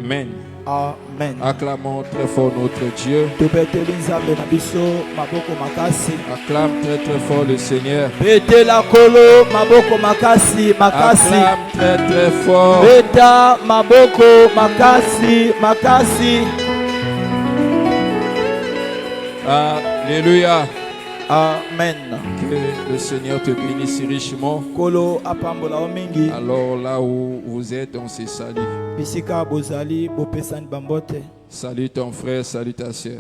Amen. Amen. Acclamons très fort notre Dieu. Acclame très très fort le Seigneur. Acclame très très fort. Alléluia. Amen. Que le Seigneur te bénisse richement. Alors là où vous êtes, on se salue. Salut ton frère, salut ta soeur.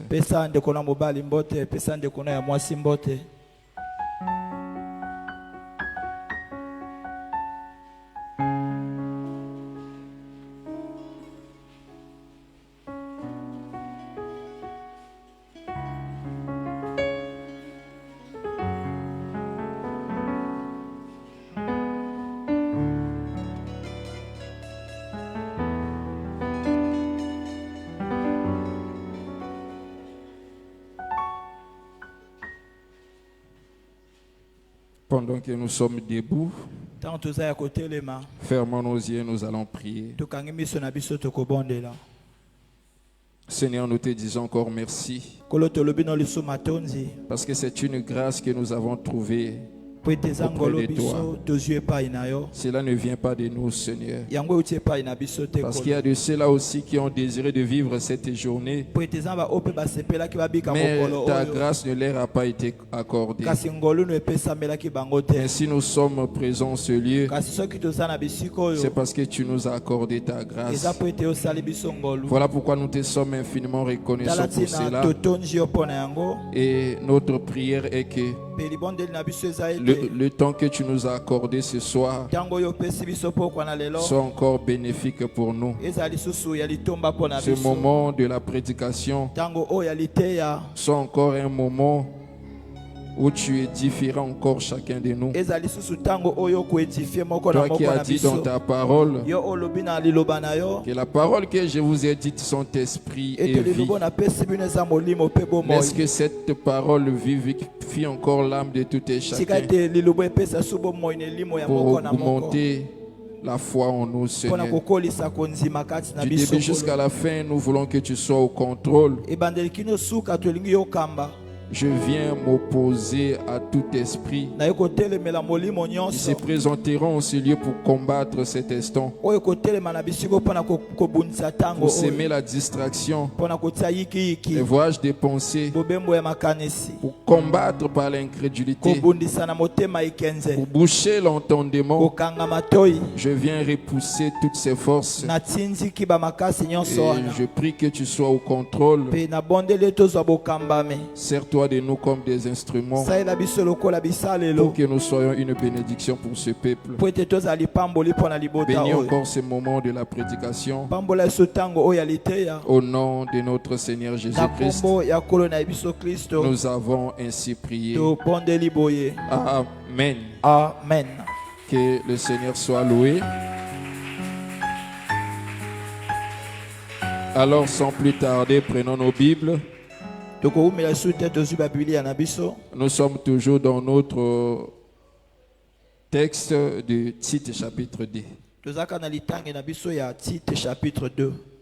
Pendant que nous sommes debout, fermons nos yeux, nous allons prier. Seigneur, nous te disons encore merci. Parce que c'est une grâce que nous avons trouvée auprès de toi. Cela ne vient pas de nous, Seigneur. Parce qu'il y a de ceux-là aussi qui ont désiré de vivre cette journée, mais ta grâce ne leur a pas été accordée. Et si nous sommes présents en ce lieu, c'est parce que tu nous as accordé ta grâce. Voilà pourquoi nous te sommes infiniment reconnaissants pour cela. Et notre prière est que le temps que tu nous as accordé ce soir soit encore bénéfique pour nous. Ce moment de la prédication soit encore un moment où tu édifieras encore chacun de nous. Toi qui as dit dans ta parole que la parole que je vous ai dite sont esprit et vie. Laisse que cette parole vivifie encore l'âme de tout et chacun pour augmenter la foi en nous, Seigneur. Du début jusqu'à la fin, nous voulons que tu sois au contrôle. Je viens m'opposer à tout esprit qui se présenteront en ce lieu pour combattre cet instant, pour s'aimer la distraction, les voyages des pensées, pour combattre par l'incrédulité, pour boucher l'entendement. Je viens repousser toutes ces forces et je prie que tu sois au contrôle. Sers-toi de nous comme des instruments pour que nous soyons une bénédiction pour ce peuple. Bénis encore ce moment de la prédication au nom de notre Seigneur Jésus-Christ. Nous avons ainsi prié. Amen. Amen. Que le Seigneur soit loué. Alors sans plus tarder, prenons nos Bibles. Nous sommes toujours dans notre texte de Tite chapitre 2.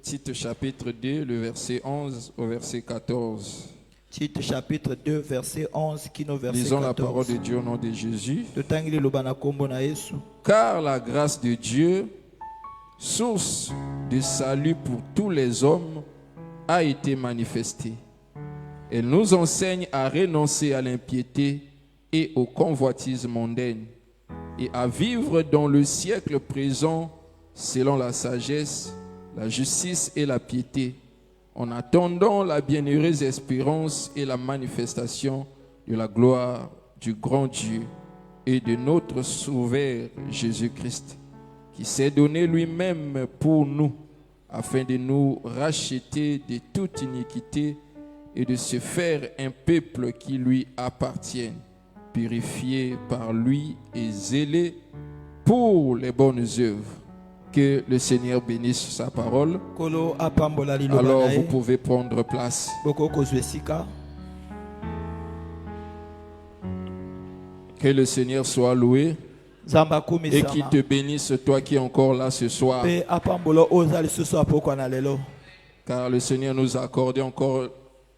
Tite chapitre 2, le verset 11 au verset 14. Tite chapitre 2, verset 11 qui nous verset 14. Lisons la parole de Dieu au nom de Jésus. Car la grâce de Dieu, source de salut pour tous les hommes, a été manifestée. Elle nous enseigne à renoncer à l'impiété et aux convoitises mondaines et à vivre dans le siècle présent selon la sagesse, la justice et la piété, en attendant la bienheureuse espérance et la manifestation de la gloire du grand Dieu et de notre Sauveur Jésus-Christ, qui s'est donné lui-même pour nous, afin de nous racheter de toute iniquité et de se faire un peuple qui lui appartienne, purifié par lui et zélé pour les bonnes œuvres. Que le Seigneur bénisse sa parole. Alors vous pouvez prendre place. Que le Seigneur soit loué. Nzambe et qu'il akumisama te bénisse, toi qui es encore là ce soir. pe apambola oza lisusu apokwa na lelo Car le Seigneur nous a accordé encore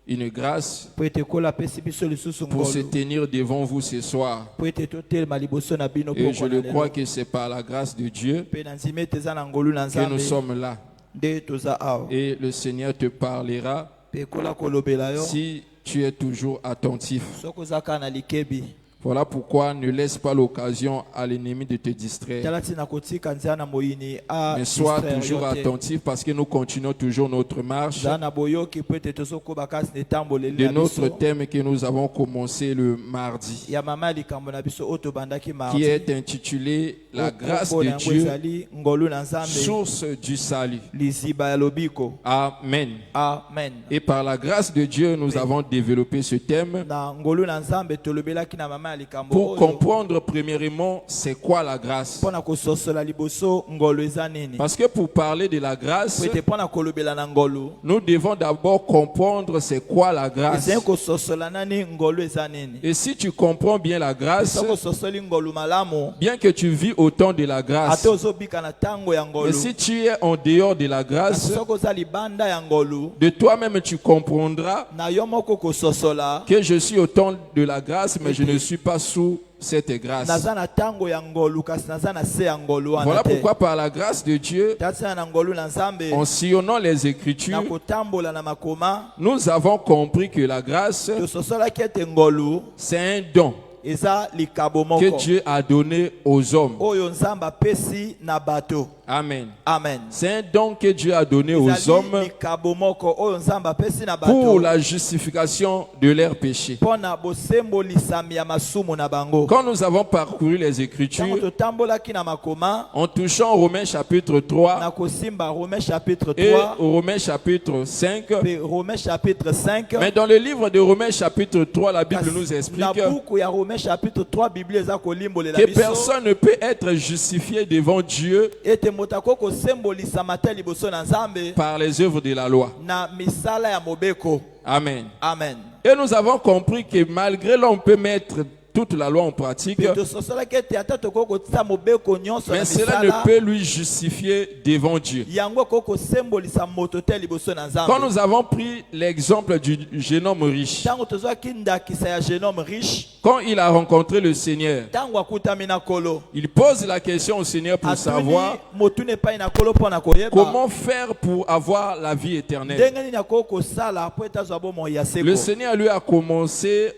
une grâce po ete kola apesi biso lisusu pour se ngolu tenir devant vous ce soir. po ete totelema liboso na bino Et je pokwa na le crois lelo que c'est par la grâce de Dieu pe na nzima ete eza na ngolu na que nous Nzambe sommes là. nde toza awa Et le Seigneur te parlera pe kola kolobela yo si tu es toujours attentif. soki oza kaka na likebi Voilà pourquoi ne laisse pas l'occasion à l'ennemi de te distraire. tala ntina kotika nzela na moyini Mais sois adistraire toujours yo te attentif parce que nous continuons toujours notre marche zala na boyoki po ete tozokoba kasi na etamboleli de na notre biso thème que nous avons commencé le mardi, ya mama ya likambo na biso oyo tobandaki qui mardi est intitulé La grâce Kombo na de yango Dieu, ezali ngolu na Nzambe source du salut. liziba ya lobiko Amen. amen Et par la grâce de Dieu, nous avons développé ce thème na ngolu na Nzambe tolobelaki na mama ya likambo pour oyo comprendre premièrement c'est quoi la grâce. mpona kososola liboso ngolu eza nini Parce que pour parler de la grâce, po ete mpona kolobela na ngolu nous devons d'abord comprendre c'est quoi la grâce. ezali kososola nani ngolu eza nini Et si tu comprends bien la grâce, soki ososoli ngolu malamu bien que tu vis au temps de la grâce, ate ozobika na ntango ya mais ngolu si tu es en dehors de la kasi grâce, soki oza libanda ya ngolu de toi-même tu comprendras na yo moko kososola que je suis au temps de la grâce, mais je ne suis pas sous cette grâce. naza na ntango ya ngolu kasi naza na se ya ngolu wana Voilà te pourquoi par la grâce de Dieu, tatina na ngolu na Nzambe en sillonnant les na Écritures, kotambola na makoma nous avons compris que la grâce, tososolaki ete ngolu c'est un don eza likabo que moko Dieu a donné aux hommes. oyo Nzambe apesi na bato Amen. amen C'est un don que Dieu a donné aux ezali hommes likabo moko oyo Nzambe apesi na pour bato la justification de leurs péchés. mpona bosembolisami ya masumu na bango Quand nous avons parcouru les ntango Écritures, totambolaki na makoma en touchant Romains chapitre 3 na kosimba Romains chapitre et 3 Romains chapitre 5, pe Romains chapitre 5 mais dans le livre de Romains chapitre 3, la Bible kasi nous na explique buku ya Romains chapitre 3 Biblia eza kolimbolela que biso personne ne peut être justifié devant Dieu ete moto akoki kosembolisama te liboso na Nzambe par les œuvres de la loi. na misala ya mobeko Amen. amen Et nous avons compris que malgré l'on peut mettre toute la loi en pratique, pe tososolaki ete ata tokoki kotia mobeko nyonso na mais cela ne misala peut lui justifier devant Dieu. yango ekoki kosembolisa moto te liboso na Quand Nzambe nous avons pris l'exemple du jeune homme riche, ntango tozwaki ndakisa ya jeune homme riche quand il a rencontré le Seigneur, ntango akutami na kolo il pose la question au Seigneur pour atuni savoir motuna epai na kolo mpo na koyeba comment faire pour avoir la vie éternelle. ndenge nini akoki kosala mpo ete azwa bomoi ya Le seko Seigneur lui a commencé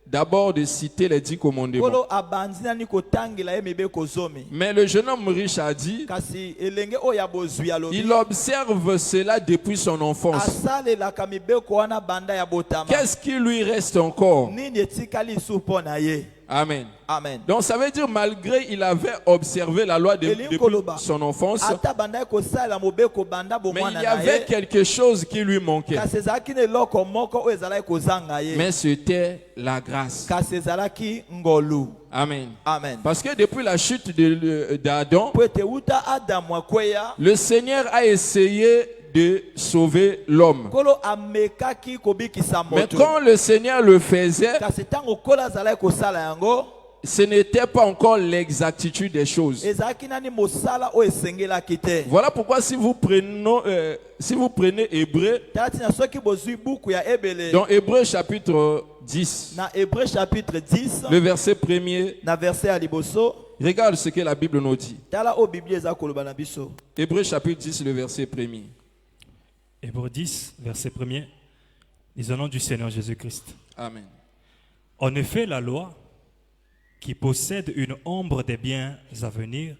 d'abord de citer les 10 commandements. kolo abandi nani kotangela ye mibeko zomi Mais le jeune homme riche a dit, kasi elenge oyo ya bozwi alobi il observe cela depuis son enfance. asalelaka mibeko wana banda ya botama Qu'est-ce qui lui reste encore? nini etikali lisu mpo na ye Amen. amen Donc ça veut dire malgré il avait observé la loi depuis son enfance, ata bandaki kosalela mobeko banda mais bomwana il y na avait ye quelque chose qui lui manquait. kasi ezalaki na eloko moko oyo ezalaki kozanga ye Mais c'était la grâce. kasi ezalaki ngolu Amen. amen Parce que depuis la chute d'Adam, po ete uta adamu akweya le Seigneur a essayé de sauver l'homme. kolo amekaki kobikisa Mais moto quand le Seigneur le faisait, kasi ntango kolo azalaki kosala yango ce n'était pas encore l'exactitude des choses. ezalaki nani mosala oyo esengelaki te Voilà pourquoi si vous prenez Hébreu, tala ntina soki bozwi buku ya ebele dans Hébreu chapitre 10, na Hébreu chapitre 10 le verset 1er, na verset ya liboso regarde ce que la Bible nous dit. tala oyo biblia eza koloba na biso Hébreu chapitre 10, le verset 1er. Hébreux 10, verset 1er. Disons au nom du Seigneur Jésus-Christ. Amen. En effet, la loi, qui possède une ombre des biens à venir,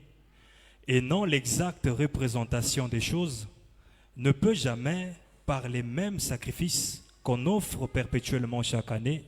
et non l'exacte représentation des choses, ne peut jamais, par les mêmes sacrifices qu'on offre perpétuellement chaque année,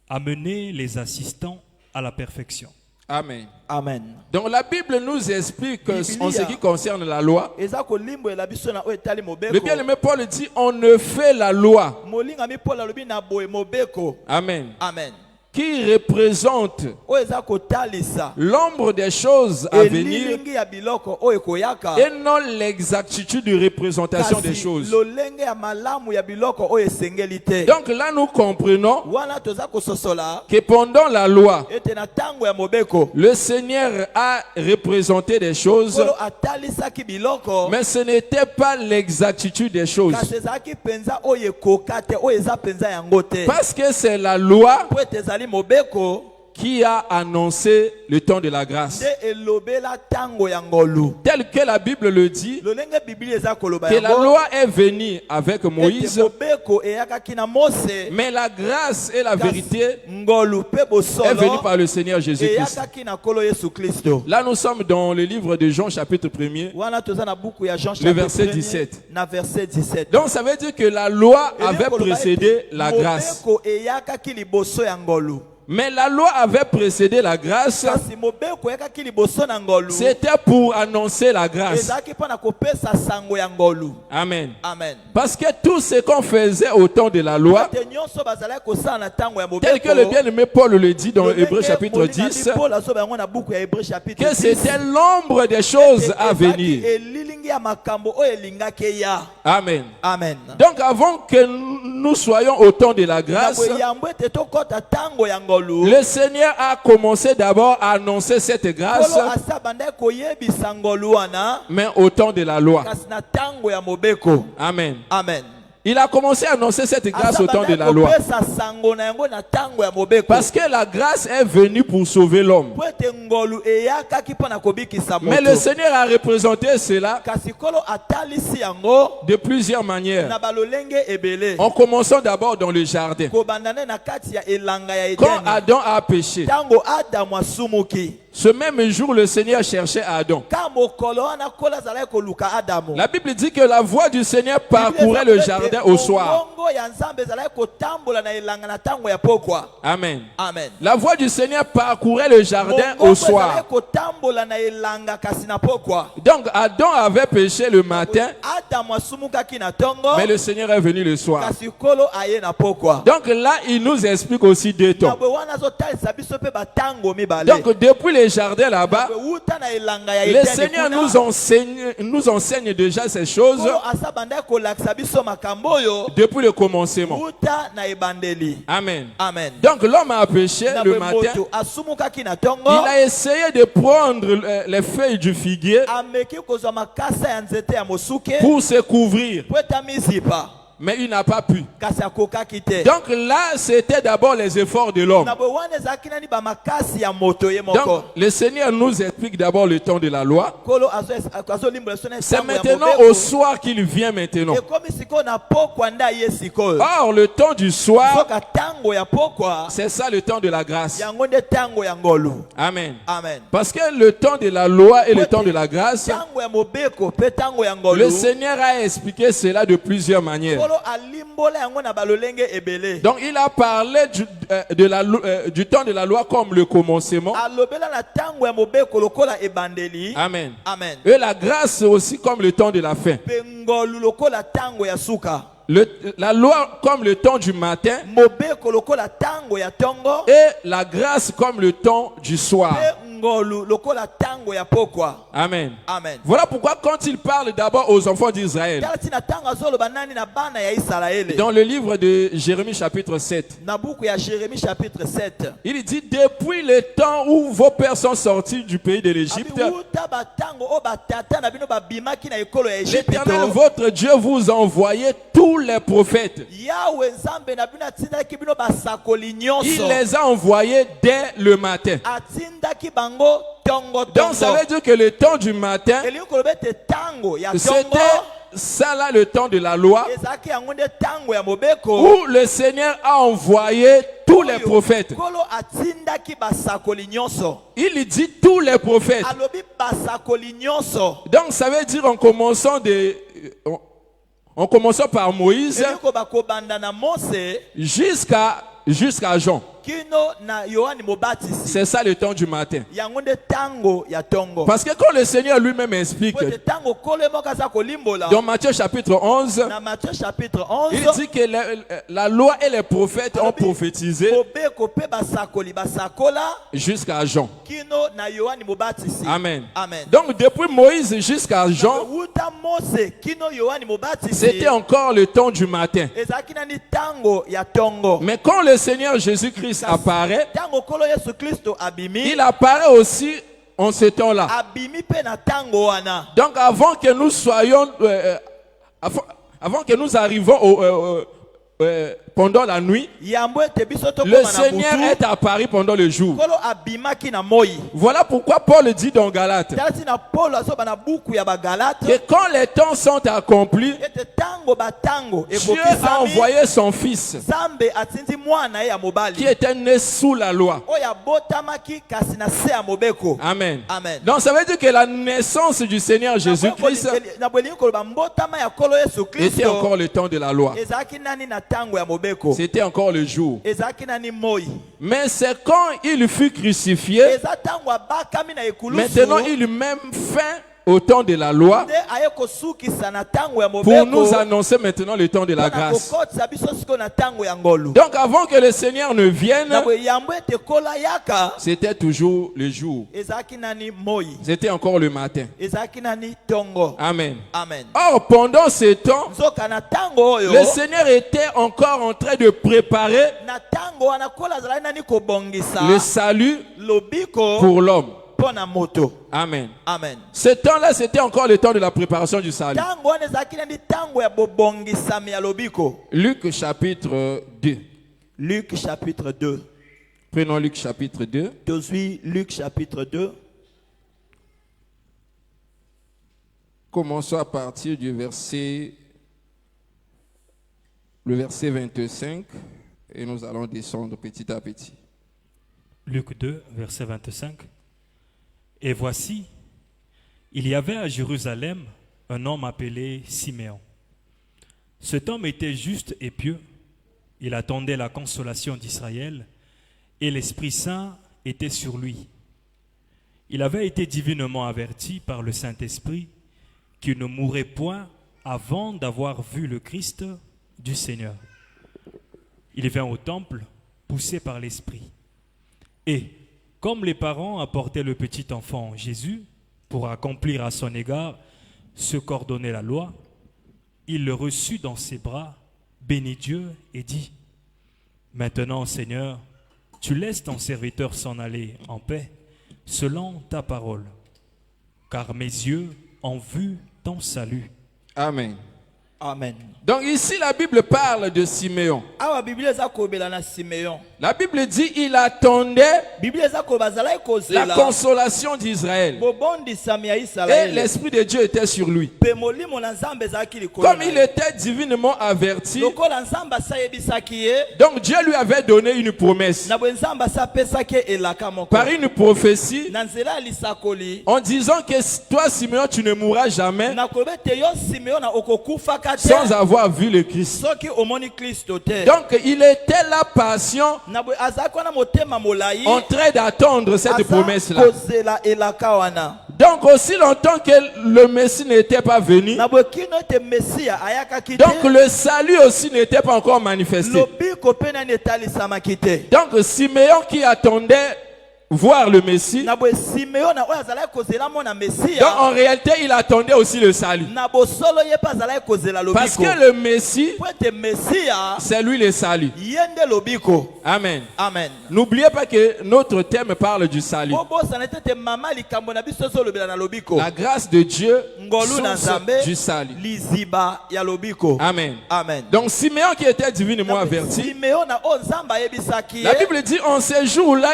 amener les assistants à la perfection. Amen. amen Donc la Bible nous explique Biblia. en ce qui concerne la loi. eza kolimbolela biso na oyo etali Le mobeko bien-aimé Paul dit, on ne fait la loi. molingami paul alobi na boye mobeko Amen. amen qui représente oyo eza kotalisa l'ombre des choses à venir elilingi ya biloko oyo ekoyaka et non l'exactitude de représentation des kasi choses. lolenge ya malamu ya biloko oyo esengeli te. Donc là, nous comprenons wana toza kososola que pendant la loi, ete na ntango ya mobeko le Seigneur a représenté des choses, kolo atalisaki biloko mais ce n'était pas l'exactitude des choses. kasi ezalaki mpenza oyo ekoka te oyo eza mpenza yango te Parce que c'est la loi po ete ezali mobeko qui a annoncé le temps de la grâce. nde elobela ntango ya ngolu. Tel que la Bible le dit, lolenge biblia eza koloba que la yango loi est venue avec ete Moïse, mobeko eyakaki na mose mais la grâce et la vérité ngolu mpe est venue bosolo par le Seigneur Jésus-Christ. eyakaki na nkolo yesu kristo. Là, nous sommes dans le livre de Jean, chapitre 1er. wana toza na buku ya Jean Le verset chapitre 17. na verset 17. Donc, ça veut dire que la loi Elingi avait koloba précédé ete la grâce. mobeko eyakaki liboso ya ngolu. Mais la loi avait précédé la grâce, kasi mobeko eyakaki liboso na ngolu c'était pour annoncer la grâce. ezalaki mpo na kopesa sango ya ngolu. Amen. Amen. Parce que tout ce qu'on faisait au temps de la loi, ete nyonso bazalaki kosala na ntango ya tel que le mobeko bien-aimé Paul le dit dans lolenge Hébreux chapitre molingami 10, Paul azoba yango na buku ya Hébreux chapitre que 10 c'était l'ombre des choses à ezalaki venir. elilingi ya makambo oyo elingaki eya. Amen. Amen. Donc avant que nous soyons au temps de la grâce, na boyambo ete tokɔta ntango ya ngolu le Seigneur a commencé d'abord à annoncer cette grâce, kolo asa bandaki koyebisa ngolu wana mais au temps de la loi. kasi na ntango ya mobeko. Amen. Amen. Il a commencé à annoncer cette grâce Asa au temps de bandaki la loi. kopesa sango na yango na ntango ya mobeko Parce que la grâce est venue pour sauver l'homme. po ete ngolu eyakaki mpo na kobikisa Mais le moto Seigneur a représenté cela kasi kolo atalisi yango de plusieurs manières. na balolenge ebele En commençant d'abord dans le jardin. kobandane na kati ya elanga ya Quand edeni Adam a péché, ntango adamu asumuki ce même jour, le Seigneur cherchait Adam. ka mokolo wana kolo azalaki koluka adamu. La Bible dit que la voix du Seigneur parcourait le jardin au soir. mongongo ya nzambe ezalaki kotambola na elanga na ntango ya pokwa. Amen. Amen. La voix du Seigneur parcourait le jardin au mongongo soir. ezalaki kotambola na elanga kasi na pokwa. Donc Adam avait péché le matin, adamu asumukaki na ntongo mais le Seigneur est venu le soir. kasi kolo aye na pokwa. Donc là, il nous explique aussi deux na temps. bwe wana azotalisa biso mpe batango mibale. Donc depuis les jardins là-bas, Na bwe wuta na elanga ya le edeni Seigneur kuna, nous enseigne déjà ces choses kolo asa bandaki kolakisa biso makambo oyo depuis le commencement. wuta na ebandeli. Amen. Amen. Donc l'homme a péché Na le bwe matin. moto asumukaki na ntongo Il a essayé de prendre les feuilles du figuier ameki kozwa makasa ya nzete ya mosuke pour se couvrir, po eta mizipa mais il n'a pas pu. kasi akokaki te. Donc là, c'était d'abord les efforts de l'homme. na bwe wana ezalaki nani bamakasi ya moto ye moko. Donc le Seigneur nous explique d'abord le temps de la loi. kolo azolimbola so na C'est ntango ya maintenant mobeko. au soir qu'il vient maintenant. ekomi sikoyo na pokwa nde aye sikoyo. Or, le temps du soir, soka ntango ya pokwa c'est ça le temps de la grâce. yango nde ntango ya ngolu. Amen. Amen. Parce que le temps de la loi et le temps de la grâce, ntango ya mobeko mpe ntango ya ngolu le Seigneur a expliqué cela de plusieurs manières. kolo alimbola yango na balolenge ebele. Donc il a parlé du temps de la loi comme le commencement. alobela na ntango ya mobeko lokola ebandeli. Amen. Amen. Et la grâce aussi comme le temps de la fin. mpe ngolu lokola ntango ya suka. La loi comme le temps du matin mobeko lokola ntango ya ntongo et la grâce comme le temps du soir. mpe ngolu lokola ntango ya pokwa. Amen. Amen. Voilà pourquoi quand il parle d'abord aux enfants d'Israël, tala ntina ntango azoloba nani na bana ya isalaele dans le livre de Jérémie chapitre 7, na buku ya Jérémie chapitre 7 il dit depuis le temps où vos pères sont sortis du pays de l'Égypte, abi wuta batango o batata na bino babimaki na ekolo ya l'Éternel Ejipito votre Dieu vous a envoyé tous les prophètes. yawe nzambe na bino atindaki bino basakoli Il nyonso les a envoyés dès le matin. atindaki bango tongo Donc ça tongo veut dire que le temps du matin, elingi koloba ete ntango ya tongo c'était ça là le temps de la loi, ezalaki yango nde ntango ya mobeko où le Seigneur a envoyé tous les oyo prophètes. kolo atindaki basakoli nyonso Il dit tous les prophètes. alobi basakoli nyonso. Donc ça veut dire en commençant par Moïse elingi koba kobanda na Mose jusqu'à Jean. kino na Yohani Mobatisi. C'est ça le temps du matin. Yango nde tango ya tongo. Parce que quand le Seigneur lui-même explique Pote tango kolemo kaza kolimbola. dans Matthieu chapitre 11, Na Matthieu chapitre 11. il dit que la loi et les prophètes ont prophétisé Kobeko pe basakoli basakola jusqu'à Jean. kino na Yohani Mobatisi. Amen. Amen. Donc depuis Moïse jusqu'à Jean, Wuta Mose kino Yohani Mobatisi. c'était encore le temps du matin. Ezaki nani tango ya tongo. Mais quand le Seigneur Jésus-Christ apparaît, Tango kolo Yesu Kristo abimi. il apparaît aussi en ce temps-là. Abimi pe na tango wana. Donc avant que nous soyons, avant que nous arrivons pendant la nuit, Yambo ete biso to le koma na Seigneur butu. est apparu pendant le jour. Kolo abimaki na moi. Voilà pourquoi Paul dit dans Galates Tati na Paul asoba na buku ya bagalate. que quand les temps sont accomplis, Ete tango batango Dieu a envoyé son fils Zambe atindi mwana ya mobali. qui était né sous la loi. Oya botamaki kasi na se ya mobeko. Amen. Amen. Donc ça veut dire que la naissance du Seigneur Jésus-Christ Na bolingi koloba mbotama ya kolo Yesu était encore Kristo. le temps de la loi. Ezaki nani na tango ya mobeko. C'était encore le jour. Ezaki nani moi. Mais c'est quand il fut crucifié, Eza tango abakami na ekulusu. maintenant il met fin au temps de la loi Nde aye kosukisa na tango ya pour mobeko. nous annoncer maintenant le temps de la Mpona grâce. kokotisa biso siko na tango ya ngolu. Donc avant que le Seigneur ne vienne, Na boye yambo ete kola yaka. c'était toujours le jour. Ezaki nani moi. C'était encore le matin. Ezaki nani tongo. Amen. Amen. Or, pendant ce temps, Nzoka na tango oyo. le Seigneur était encore en train de préparer Na tango wana kola zala nani kobongisa. le salut Lobiko pour l'homme. pona moto. Amen. Amen. Ce temps-là, c'était encore le temps de la préparation du salut. Tango wana ezaki nani tango ya bobongisami ya lobiko. Luc chapitre 2. Luc chapitre 2. Prenons Luc chapitre 2. Tozui Luc chapitre 2. Commençons à partir du verset 25 et nous allons descendre petit à petit. Luc 2, verset 25. Et voici, il y avait à Jérusalem un homme appelé Siméon. Cet homme était juste et pieux. Il attendait la consolation d'Israël et l'Esprit Saint était sur lui. Il avait été divinement averti par le Saint-Esprit qu'il ne mourrait point avant d'avoir vu le Christ du Seigneur. Il vint au temple, poussé par l'Esprit. Et, comme les parents apportaient le petit enfant Jésus pour accomplir à son égard ce qu'ordonnait la loi, il le reçut dans ses bras, bénit Dieu et dit : Maintenant, Seigneur, tu laisses ton serviteur s'en aller en paix, selon ta parole, car mes yeux ont vu ton salut. Amen. Amen. Donc ici, la Bible parle de Siméon. Awa Biblia eza kobela na Simeon. La Bible dit il attendait Biblia eza kobazala la ekozela. consolation d'Israël. Bobondisami ya Et Israël. l'Esprit de Dieu était sur lui. Pe molimo na Nzambe ezalaki likolo Comme na il ye. était divinement averti, Lokola Nzambe asayebisaki ye. donc Dieu lui avait donné une promesse Na bwe Nzambe asapesaki elaka moko. par une prophétie Na nzela ya lisakoli. en disant que toi, Siméon, tu ne mourras jamais Na kobe te yo Simeon na okokufaka te. sans avoir vu le Christ. Soki omoni Kristo te. Donc il était là patient Na bwe azalaki wana motema molai. en train d'attendre cette Aza promesse-là. kozela elaka wana. Donc aussi longtemps que le Messie n'était pas venu, Na bwe kino ete Mesia ayakaki te. donc le salut aussi n'était pas encore manifesté. Lobiko pe nani etalisamaki te. Donc Siméon qui attendait voir le Messie, Na bwe Simeon na oyo azalaki kozela mona donc Mesia. en réalité il attendait aussi le salut. Na bosolo ye pa azalaki kozela Parce lobiko. que le Messie, Po ete Mesia c'est lui le salut. ye nde lobiko. Amen. Amen. N'oubliez pas que notre thème parle du salut. Bobosana ete mama likambo na biso ezolobela na lobiko. La grâce de Dieu, Ngolu na source Nzambe du salut. liziba ya lobiko. Amen. Amen. Donc Siméon qui était divinement averti, Simeon na oyo Nzambe ayebisaki la ye. Bible dit en ces jours-là,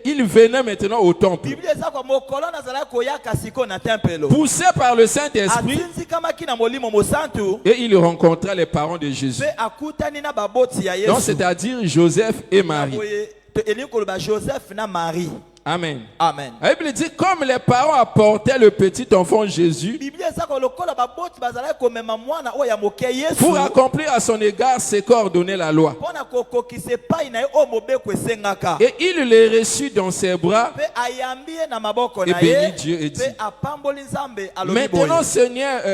il venait maintenant au temple, Biblia eza kwa mokolo nazalaki koyaka siko na tempelo. poussé par le Saint-Esprit, Atinzikamaki na molimo mosantu. et il rencontrait les parents de Jésus. Pe akutani na baboti ya Donc Yesu. c'est-à-dire Joseph et Marie. Boye, to elingi koloba Joseph na Marie. Amen. Amen. La Bible dit, comme les parents apportaient le petit enfant Jésus Bible ezako lokola baboti bazala komema mwana oya moke Yesu pour accomplir à son égard ce qu'ordonnait la loi. pona kokokisa epai na ye o mobeko esengaka Et il les reçut dans ses bras. pe ayambi ye na maboko Et na bénit ye Dieu et dit, pe apamboli Nzambe alobi boye.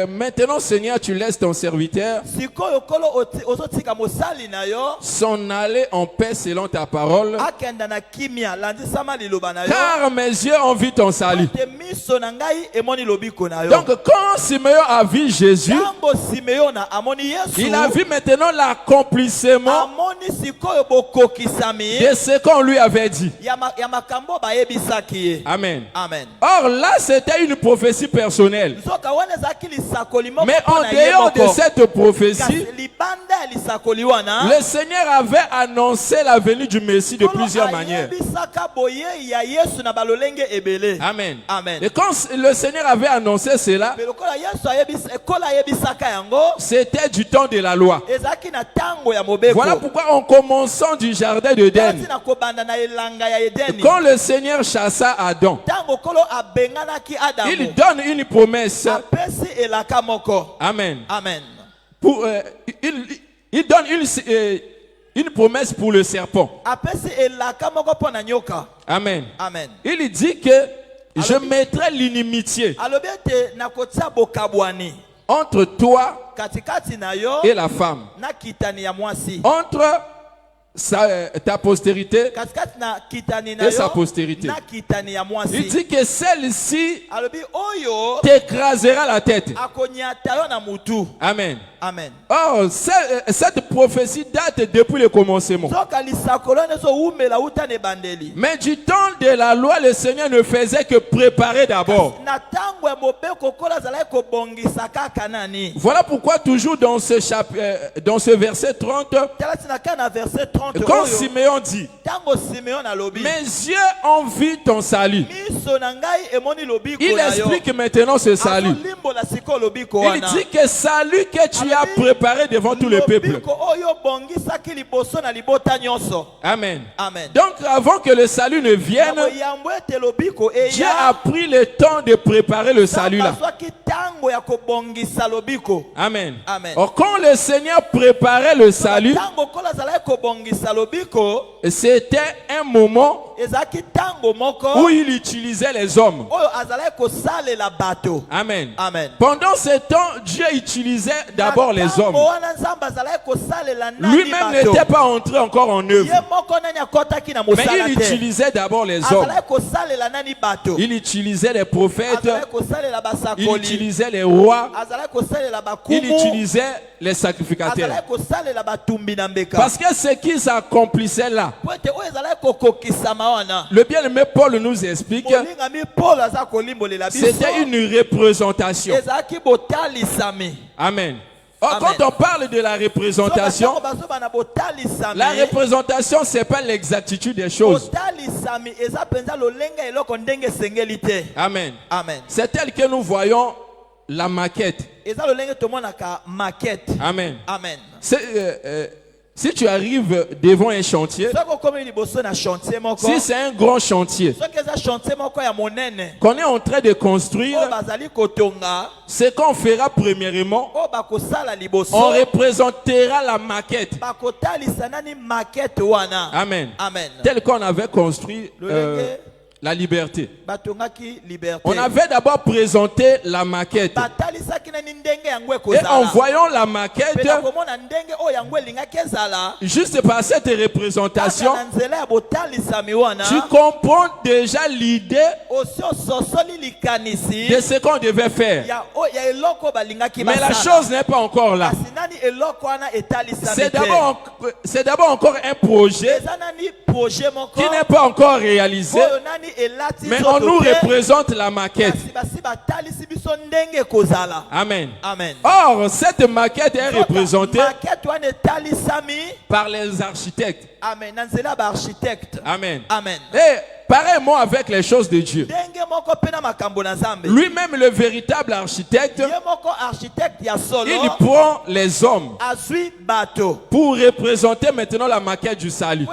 Maintenant Seigneur, tu laisses ton serviteur Sikoyo kolo ozotika mosali na yo s'en aller en paix selon ta parole, akenda na kimia landisama liloba na yo car mes yeux ont vu ton salut. te miso na ngai emoni lobiko na yo. Donc quand Simeon a vu Jésus, Tango Simeon amoni Yesu il a vu maintenant l'accomplissement amoni sikoyo bokokisami de ce qu'on lui avait dit. ya makambo bayebisaki ye. Amen. Amen. Or là, c'était une prophétie personnelle. Nzoka wana ezalaki lisakoli moko Mais en mpona ye dehors de moko. cette prophétie, Kasi libanda ya lisakoli wana le Seigneur avait annoncé la venue du Messie de plusieurs manières. ayebisaka boye ya Yesu na balolenge ebele. Amen. Amen. Et quand le Seigneur avait annoncé cela, Pe lokola Yesu ekola ayebisaka yango c'était du temps de la loi. ezalaki na tango ya mobeko. Voilà pourquoi en commençant du jardin d'Éden, Kati na kobanda na elanga ya Edeni. quand le Seigneur chassa Adam, Tango kolo abenganaki Adamu. il donne une promesse. Apesi elaka moko. Amen. Amen. Il donne une promesse pour le serpent. Apesi elaka moko pona nyoka. Amen. Amen. Il dit que je mettrai l'inimitié Alobi ete nakotia bokabwani entre toi katikati na yo et la femme, na kitani ya mwasi. entre ta postérité Katikati na kitani na et sa yo postérité. na kitani ya Il mwasi. dit que celle-ci Alobi oyo t'écrasera la tête. akonyata yo na mutu. Amen. Amen. Or, cette prophétie date depuis le commencement. Soka lisakolo nezo umela uta ne bandeli. Mais du temps de la loi, le Seigneur ne faisait que préparer d'abord. Na tango ya mobeko kola zala kobongisa kaka nani. Voilà pourquoi toujours dans ce verset 30, Talati na kana verset 30 quand oyo. Simeon dit, Tango Simeon alobi. mes yeux ont vu ton salut. Miso na ngai emoni lobiko Il na yo. explique maintenant ce salut. Limbo la siko lobiko Il wana. dit que salut que tu as préparé devant tout le peuple. Lobiko oyo bongisaki liboso na libota nyonso. Amen. Amen. Donc avant que le salut ne vienne, Yambo ete lobiko Dieu a pris le temps de préparer le salut là. Bazwaki tango ya kobongisa lobiko. Amen. Amen. Or, quand le Seigneur préparait le salut, Tango kola zala kobongisa lobiko. c'était un moment Ezaki tango moko. où il utilisait les hommes. Oyo azala kosalela bato. Amen. Amen. Pendant ce temps, Dieu utilisait d'abord les hommes. Lui-même n'était pas entré encore en œuvre. Mais il utilisait d'abord les hommes. Il utilisait les prophètes. Il utilisait les rois. Il utilisait les sacrificateurs. Parce que ce qu'ils accomplissaient là, le bien-aimé Paul nous explique, c'était une représentation. Amen. Or, quand on parle de la représentation, c'est pas l'exactitude des choses. Amen. Amen. C'est tel que nous voyons la maquette. Amen. Amen. Si tu arrives devant un chantier, si c'est un grand chantier qu'on est en train de construire, ce qu'on fera premièrement, on représentera la maquette. Amen. Amen. Tel qu'on avait construit la liberté. On avait d'abord présenté la maquette. Et en voyant la maquette, juste par cette représentation, tu comprends déjà l'idée de ce qu'on devait faire. Mais la chose n'est pas encore là. C'est d'abord encore un projet qui n'est pas encore réalisé. Mais on nous représente la maquette. Amen. Amen. Or, cette maquette est représentée par les architectes. Amen. Amen. Amen. Et pareillement avec les choses de Dieu. Lui-même, le véritable architecte, il prend les hommes pour représenter maintenant la maquette du salut.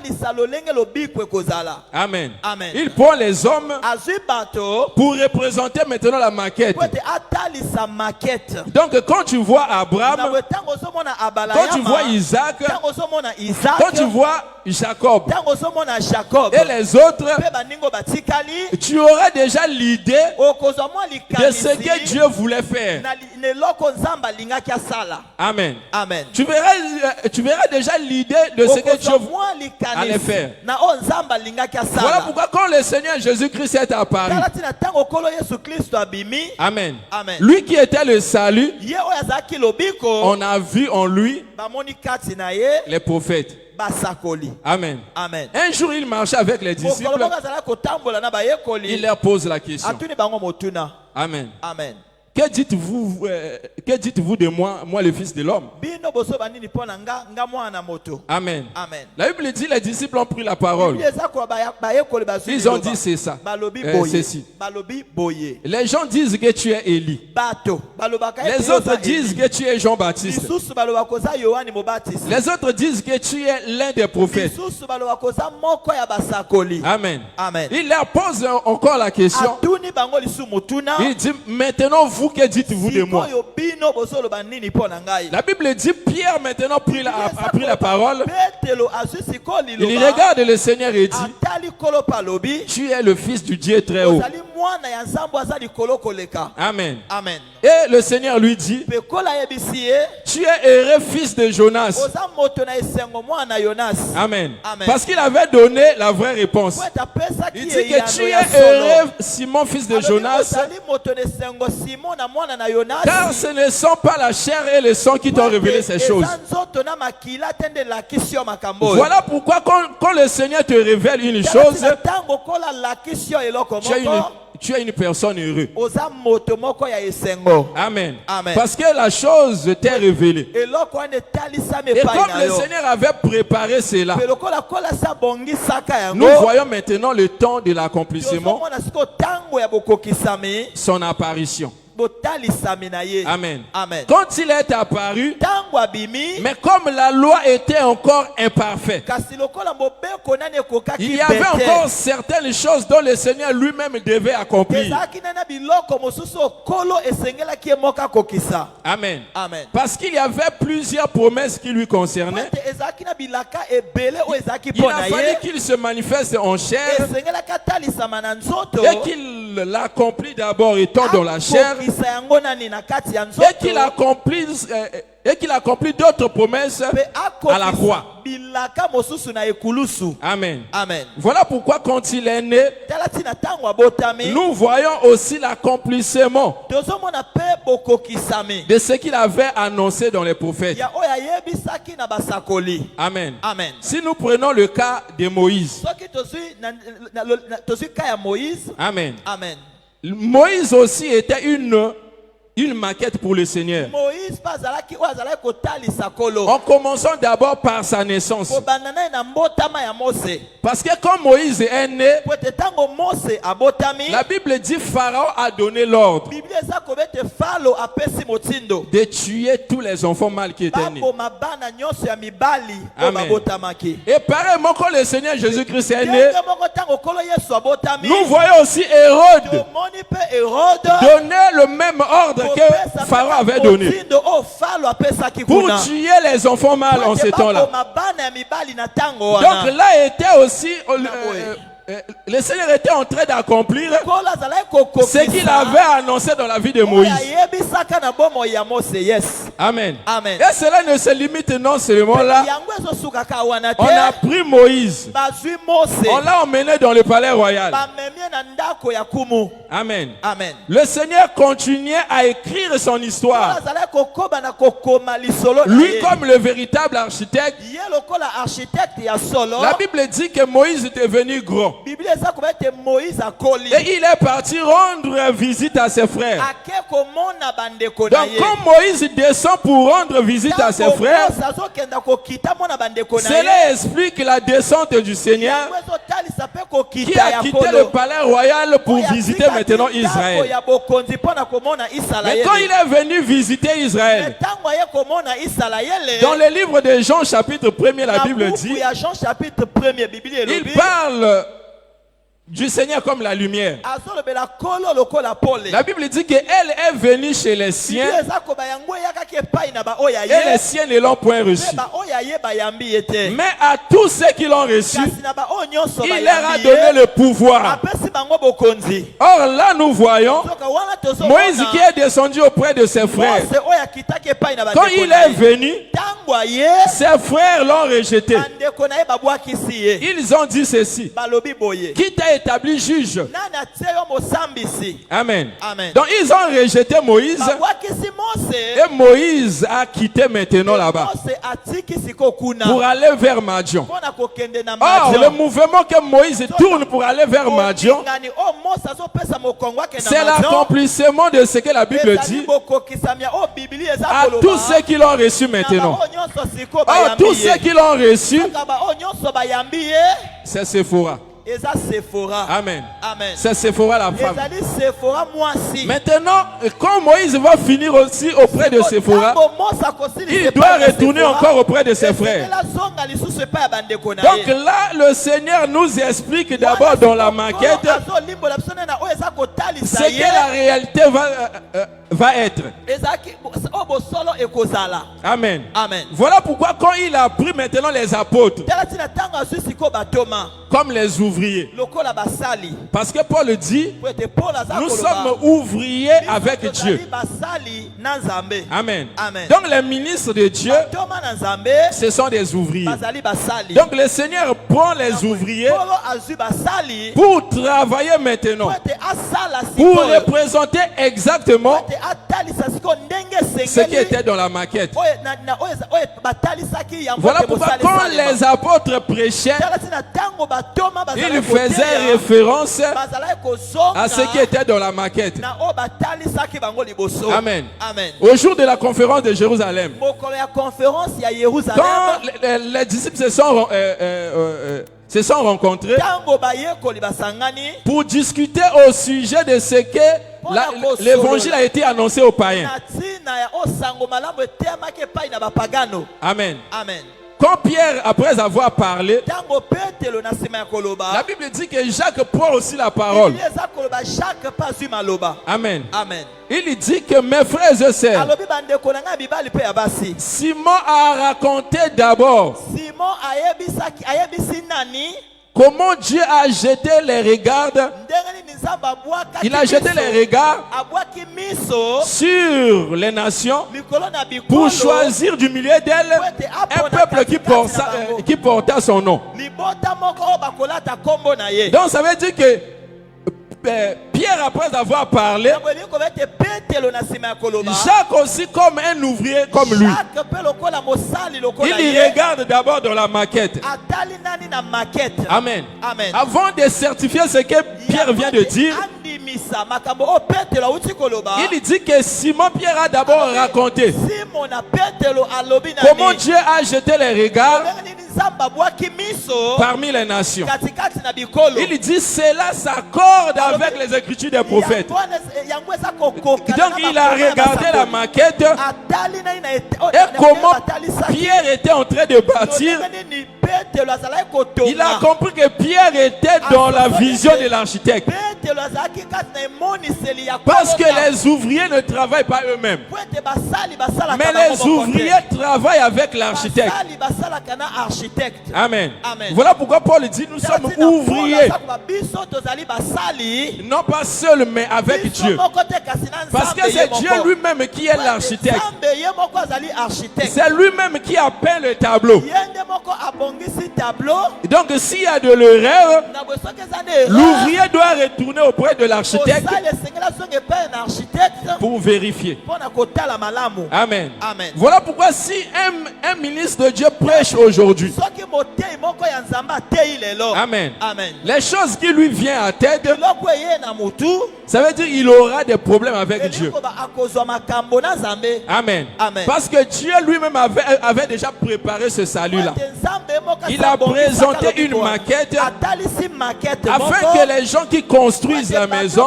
atalisa lolenge lobiko ekozala. Amen. Amen. Il prend les hommes Azwi bato pour représenter maintenant la maquette. po ete atalisa maquette. Donc quand tu vois Abraham, Ntango ozomona quand tu vois Abalayama, Isaac, ntango ozomona Isaac, quand tu vois Jacob ntango ozomona Jacob, et les autres, pe baningo batikali, tu auras déjà l'idée okozwa mwa de ce que likanisi Dieu voulait faire. na eloko Nzambe alingaki asala. Amen. Amen. Tu verras déjà l'idée de ce que Dieu Okozwa mwa allait likanisi faire. na oyo Nzambe alingaki Voilà asala. pourquoi quand le Seigneur Jésus-Christ est apparu, Tala tina ntango Nkolo Yesu Kristo abimi, Amen. Amen. Lui qui était le salut, ye oyo azalaki lobiko, on a vu en lui bamoni kati na ye les prophètes. basakoli. Amen. Amen. Un jour, il marchait avec les disciples. Mokolo moko azalaki kotambola na bayekoli, Il leur pose la question. atuni bango motuna. Amen. Amen. Que dites-vous de moi, moi le Fils de l'homme? Bino boso banini pona nga mwana moto. Amen. Amen. La Bible dit les disciples ont pris la parole. Bible eza ko bayekoli bazwi Ils ont liloba. dit c'est ça. Balobi Ceci. boye. Balobi boye. Les gens disent que tu es Élie. Bato balobaka Les autres disent que tu es Jean-Baptiste. lisusu baloba koza Yohani Mobatizi. Les autres disent que tu es l'un des prophètes. Lisusu baloba koza moko ya basakoli. Amen. Amen. Il leur pose encore la question. Atuni bango lisu motuna. Il dit, maintenant vous, que dites-vous de moi? Sikoyo bino bosoloba nini pona ngai. La Bible dit, Pierre maintenant a pris la parole. Petelo azwi sikoyo Il liloba. regarde le Seigneur et dit, Atali kolo palobi. tu es le Fils du Dieu très haut. Ozali mwana ya Nzambe aza likolo koleka. Amen. Amen. Et le Seigneur lui dit, Pe kola yebisi ye, tu es heureux fils de Jonas. oza moto na esengo mwana Yonas. Amen. Amen. Parce qu'il avait donné la vraie réponse. Po ete apesaki Il ye dit que yano tu ya es solo. heureux Simon fils de Alobi, Jonas. ozali moto na esengo Simon na mwana na Yonas. Car ce ne sont pas la chair et le sang qui t'ont révélé ces choses. Eza nzoto na makila tende lakisi yo makambo oyo. Voilà pourquoi quand le Seigneur te révèle une chose, Ntango kola lakisi yo eloko moko, tu es une personne heureuse. oza moto moko ya esengo. Amen. Amen. Parce que la chose t'est révélée. Eloko wana etalisami Et epai comme na le yo. Seigneur avait préparé cela, Pe lokola kola sa bongisaka yango. nous voyons maintenant le temps de l'accomplissement, tozomona sikoyo ntango ya bokokisami, son apparition. botalisami na ye. Amen. Amen. Quand il est apparu, Ntango abimi, mais comme la loi était encore imparfaite, kasi lokola mobeko nani ekokaki il y avait bete. encore certaines choses dont le Seigneur lui-même devait accomplir. Ezalaki nana biloko mosusu okolo esengelaki ye moko akokisa. Amen. Amen. Parce qu'il y avait plusieurs promesses qui lui concernaient. Ete ezalaki na bilaka ebele oyo ezalaki Il mpo a na fallu ye. qu'il se manifeste en chair Esengelaki atalisama na nzoto. et qu'il l'accomplit d'abord étant dans la chair akokisa yango nani na kati ya et qu'il nzoto. accomplit d'autres promesses Pe à la croix. akokisa bilaka mosusu na ekulusu. Amen. Amen. Voilà pourquoi quand il est né, Tala tina ntango abotami. nous voyons aussi l'accomplissement Tozomona pe bokokisami de ce qu'il avait annoncé dans les prophètes. ya oyo ayebisaki na basakoli. Amen. Amen. Si nous prenons le cas de Moïse, Soki tozwi ka ya Moïse. Amen. Amen. Moïse aussi était une maquette pour le Seigneur. Moïse pa azalaki oyo azalaki kotalisa kolo. En commençant d'abord par sa naissance. Kobanda naye na mbotama ya Mose. Parce que quand Moïse est né, Po ete ntango Mose abotami, la Bible dit Pharaon a donné l'ordre Biblia eza koba ete Falo apesi motindo de tuer tous les enfants mâles qui étaient nés. baboma bana nyonso ya mibali oyo Amen. babotamaki. Et pareillement, quand le Seigneur Jésus-Christ est né, Ndenge moko ntango kolo Yesu abotami, nous voyons aussi Hérode tomoni pe Hérode donner le même ordre que Pharaon avait donné motindo oyo Falo apesaki pour kuna. tuer les enfants mâles en ces temps-là. Baboma bana ya mibali na ntango Donc wana. là était aussi, le Seigneur était en train d'accomplir Kolo azalaki kokokisa ce qu'il avait annoncé dans la vie de oyo Moïse. ayebisaka na bomoi ya Mose. Yes. Amen. Amen. Et cela ne se limite non seulement là. Yango ezosukaka wana te. On a pris Moïse, Bazwi Mose. on l'a emmené dans le palais royal. Bamemie na ndako ya kumu. Amen. Amen. Le Seigneur continuait à écrire son histoire. Azalaki kokoba na kokoma lisolo na Lui ye. comme le véritable architecte. Ye lokola architecte ya solo. La Bible dit que Moïse est devenu grand. Biblia eza koba ete Moïse akoli. Et il est parti rendre visite à ses frères. Ake komona bandeko na Donc ye. quand Moïse descend pour rendre visite à ses frères, Azokenda kokita mona bandeko na ye. cela explique la descente du Seigneur qui a quitté le palais royal pour visiter maintenant Israël. Mais quand il est venu visiter Israël, dans le livre de Jean chapitre 1er, la Bible dit, il parle du Seigneur comme la lumière. La Bible dit qu'elle est venue chez les siens et les siens ne l'ont point reçu. Mais à tous ceux qui l'ont reçu, il leur a donné le pouvoir. Or là nous voyons Moïse qui est descendu auprès de ses frères. Quand il est venu, ses frères l'ont rejeté. Ils ont dit ceci: qui t'a établi juge? Amen. Donc ils ont rejeté Moïse et Moïse a quitté maintenant là-bas pour aller vers Madian. Or le mouvement que Moïse tourne pour aller vers Madian, c'est l'accomplissement de ce que la Bible dit à tous ceux qui l'ont reçu maintenant. Or tous ceux qui l'ont reçu, c'est Séphora. Amen. C'est Séphora la femme. Maintenant, quand Moïse va finir aussi auprès de Séphora, il doit retourner encore auprès de ses frères. Donc là, le Seigneur nous explique d'abord dans la maquette ce que la réalité va être. Amen. Voilà pourquoi quand il a pris maintenant les apôtres comme les ouvriers, parce que Paul dit nous sommes ouvriers avec Dieu. Amen. Donc les ministres de Dieu, ce sont des ouvriers. Donc le Seigneur prend les ouvriers pour travailler maintenant, pour représenter exactement ce qui était dans la maquette. Voilà pourquoi quand les apôtres prêchaient, ils faisaient référence à ce qui était dans la maquette. Amen. Au jour de la conférence de Jérusalem, quand les disciples se sont rencontrés pour discuter au sujet de ce que l'évangile a été annoncé aux païens. Amen. Quand Pierre, après avoir parlé, la Bible dit que Jacques prend aussi la parole. Amen. Il dit que mes frères et sœurs, Simon a raconté d'abord comment Dieu a jeté les regards. Il a jeté les regards sur les nations pour choisir du milieu d'elles un peuple qui porta son nom. Donc ça veut dire que Pierre, après avoir parlé, Jacques aussi comme un ouvrier comme lui, il y regarde d'abord dans la maquette. Amen. Avant de certifier ce que Pierre vient de dire, il dit que Simon Pierre a d'abord raconté comment Dieu a jeté les regards parmi les nations. Il dit cela s'accorde avec les écritures des prophètes. Donc il a regardé la maquette et comment Pierre était en train de bâtir. Il a compris que Pierre était dans la vision de l'architecte. Parce que les ouvriers ne travaillent pas eux-mêmes, mais les ouvriers travaillent avec l'architecte. Amen. Voilà pourquoi Paul dit nous sommes ouvriers, non pas seuls mais avec Dieu. Parce que c'est Dieu lui-même qui est l'architecte. C'est lui-même qui a peint le tableau. Donc s'il y a de l'erreur, l'ouvrier doit retourner auprès de l'architecte pour vérifier. Amen. Voilà pourquoi si un ministre de Dieu prêche aujourd'hui, amen, les choses qui lui viennent à tête, ça veut dire qu'il aura des problèmes avec Dieu. Amen. Parce que Dieu lui-même avait déjà préparé ce salut-là. Il a présenté une maquette afin que les gens qui construisent la maison,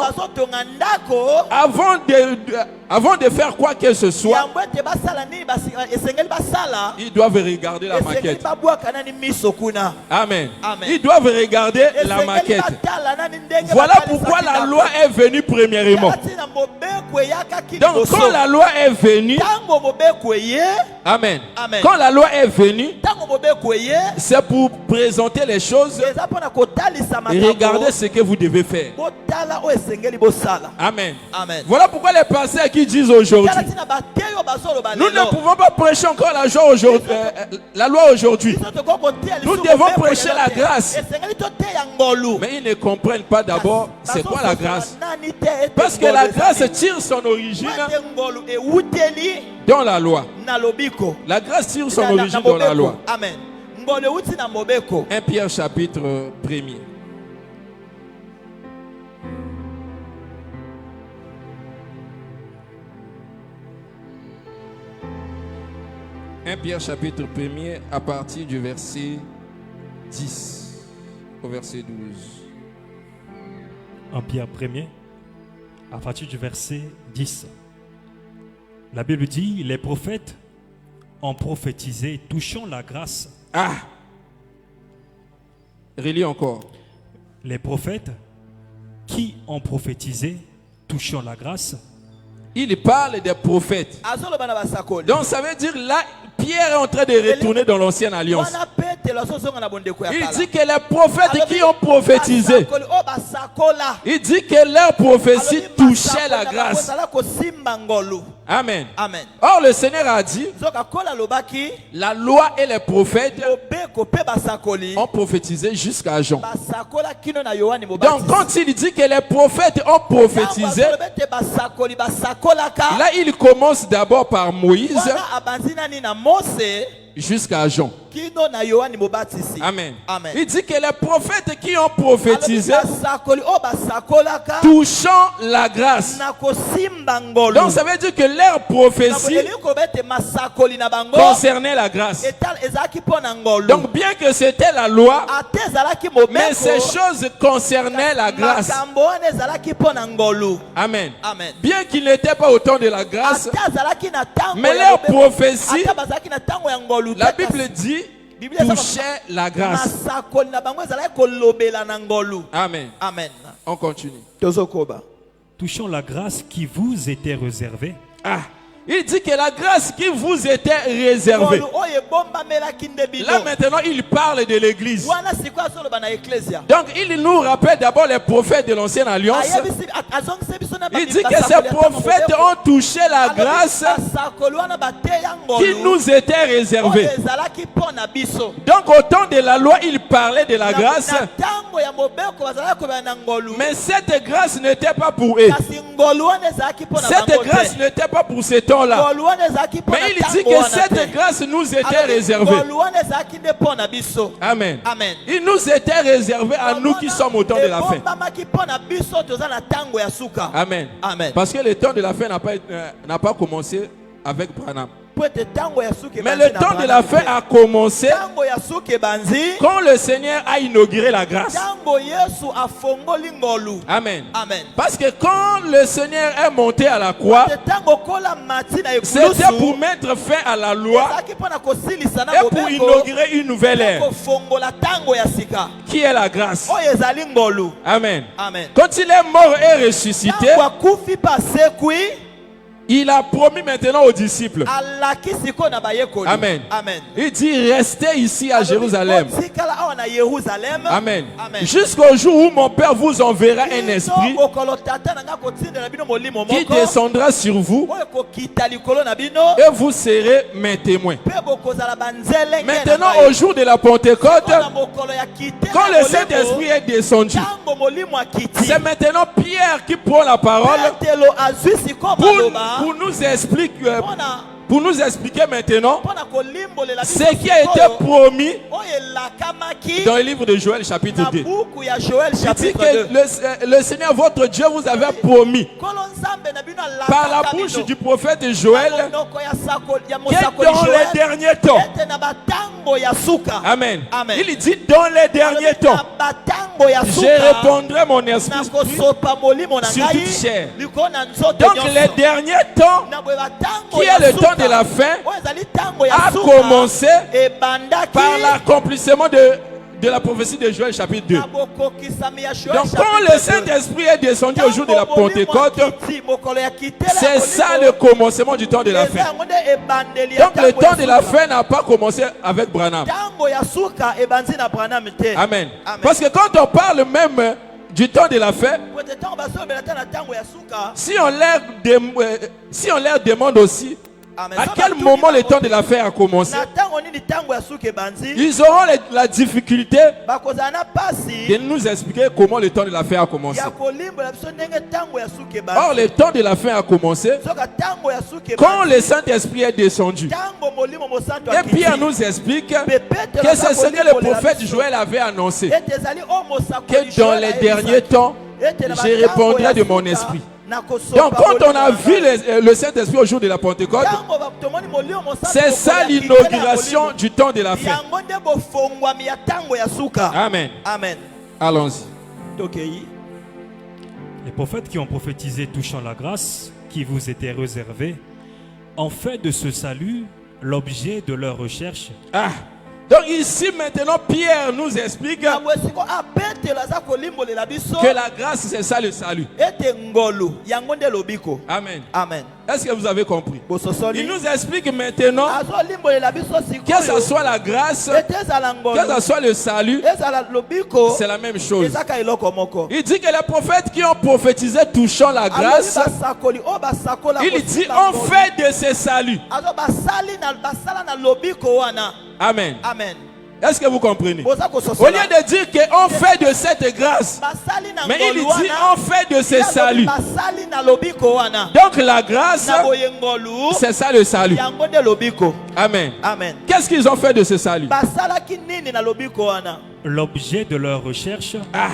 avant de faire quoi que ce soit, ils doivent regarder la maquette. Amen. Ils doivent regarder la maquette. Voilà pourquoi la loi est venue premièrement. Donc quand la loi est venue, amen. Quand la loi est venue, c'est pour présenter les choses et regarder ce que vous devez faire. Amen. Voilà pourquoi les pasteurs qui disent aujourd'hui, nous ne pouvons pas prêcher encore la loi aujourd'hui. Nous devons prêcher la grâce. Mais ils ne comprennent pas d'abord c'est quoi la grâce. Parce que la grâce tire son origine dans la loi. La grâce tire son origine dans la loi. 1 Pierre chapitre 1er. Pierre chapitre 1er à partir du verset 10 au verset 12. 1 Pierre 1er à partir du verset 10. La Bible dit, les prophètes ont prophétisé touchant la grâce. Ah! Relis encore. Les prophètes qui ont prophétisé touchant la grâce. Il parle des prophètes. Donc ça veut dire là, Pierre est en train de retourner dans l'ancienne alliance. Il dit que les prophètes qui ont prophétisé, il dit que leur prophétie touchait la grâce. Amen. Or le Seigneur a dit, la loi et les prophètes ont prophétisé jusqu'à Jean. Donc quand il dit que les prophètes ont prophétisé, là il commence d'abord par Moïse jusqu'à Jean. Amen. Il dit que les prophètes qui ont prophétisé touchant la grâce. Donc ça veut dire que leur prophétie concernait la grâce. Donc bien que c'était la loi, mais ces choses concernaient la grâce. Amen. Bien qu'il n'était pas au temps de la grâce, mais leur prophétie, la Bible dit, touchait la grâce. Amen. On continue. Touchant la grâce qui vous était réservée. Ah. Il dit que la grâce qui vous était réservée. Là maintenant il parle de l'église. Donc il nous rappelle d'abord les prophètes de l'ancienne alliance. Il dit que ces prophètes ont touché la grâce qui nous était réservée. Donc au temps de la loi il parlait de la grâce. Mais cette grâce n'était pas pour eux. Cette grâce n'était pas pour ce temps là. Mais il dit que cette grâce nous était réservée. Amen. Il nous était réservé à nous qui sommes au temps de la fin. Amen. Parce que le temps de la fin n'a pas commencé avec Branham. Mais le temps de la fin a commencé quand le Seigneur a inauguré la grâce. Amen. Parce que quand le Seigneur est monté à la croix, c'était pour mettre fin à la loi et pour inaugurer une nouvelle ère qui est la grâce. Amen. Quand il est mort et ressuscité, il a promis maintenant aux disciples. Amen. Il dit restez ici à Jérusalem. Amen. Jusqu'au jour où mon Père vous enverra un esprit qui descendra sur vous et vous serez mes témoins. Maintenant au jour de la Pentecôte, quand le Saint-Esprit est descendu, c'est maintenant Pierre qui prend la parole pour nous expliquer pour nous expliquer maintenant mpona kolimbolela biso ce qui a été sikoyo, promis oyo elakamaki dans le livre de Joël chapitre na 2. buku ya Joël Il dit chapitre que 2. le Seigneur votre Dieu vous avait promis Nkolo Nzambe na bino par la alakaka bouche bino. du prophète Joël Na monoko ya que mosakoli dans Joël, les derniers temps, ete na batango ya suka. Amen. Amen. Il dit dans les derniers Alobi, temps, na batango ya je suka, répondrai mon esprit nakosopa molimo na sur ngai toute chair. likolo na nzoto Donc nyonso. les derniers temps, Na boye batango qui ya est le suka, temps de la fin, oyo ezali tango ya a suka, commencé ebandaki par l'accomplissement de la prophétie de Joël chapitre 2. na bokokisami ya Joël Donc quand chapitre le 2. Saint-Esprit est descendu au jour de la Tango molimo Pentecôte, akiti, mokolo ya kitela ya c'est ça koliko, le commencement du temps de la eza fin. yango nde ebandeli ya Donc le tango ya temps de la suka. fin n'a pas commencé avec Branham. Tango ya suka ebandi na Branham te. Amen. Amen. Parce que quand on parle même du temps de la fin, Kote tango bazobela ta na tango ya suka. si on leur demande aussi Amen. à So quel batuni moment le bango temps de la fin a commencé, na tango nini tango ya suka ebandi, ils auront la difficulté bakozala na de pasi nous expliquer comment le temps de la fin a commencé. ya kolimbola biso ndenge tango ya suka Or, ebandi. le temps de la fin a commencé Soka tango ya suka quand ebandi, le Saint-Esprit est descendu. tango molimo mosantu Et Pierre akiti, nous explique Petro que c'est ce que le prophète Joël avait annoncé, ete ezali o mosakoli que dans Joël les ayebisaki. derniers temps, Ete na je batango répondrai ya de mon suka, esprit. nakosopa Donc quand on a molimo vu na ngai. le Saint-Esprit au jour de la Pentecôte, Tango batomoni molimo mosantu c'est ça kokola kitela ya l'inauguration molimo. du temps de la fin. Yango nde bofongwami ya tango ya suka. Amen. Amen. Allons-y. Tokei. Les prophètes qui ont prophétisé touchant la grâce qui vous était réservée ont fait de ce salut l'objet de leur recherche. Ah. Donc ici maintenant Pierre nous explique Na bwesiko apetelo aza kolimbolela biso que la grâce c'est ça le salut. ete ngolu yango nde lobiko. Amen. Amen. Est-ce que vous avez compris? Il Bososoli nous explique maintenant azolimbolela biso que ce sikoyo soit la grâce, ete ezala que ce ngolu soit le salut, ezala lobiko c'est la même chose. ezaka eloko moko. Il dit que les prophètes qui ont prophétisé touchant la Alobi grâce, basakoli o basakola il dit kosimba on ngolu. fait de ce salut. Azo basala na lobiko wana. Amen. Amen. Est-ce que vous comprenez? Boza Au kososola. lieu de dire qu'on fait de cette grâce, Basali na mais il ngolu dit wana. on fait de ce salut. Basali na lobiko wana. Donc la grâce, Na boye ngolu. c'est ça le salut. Yango nde lobiko. Amen. Amen. Qu'est-ce qu'ils ont fait de ce salut? Basalaki nini na lobiko wana. L'objet de leur recherche, Ah,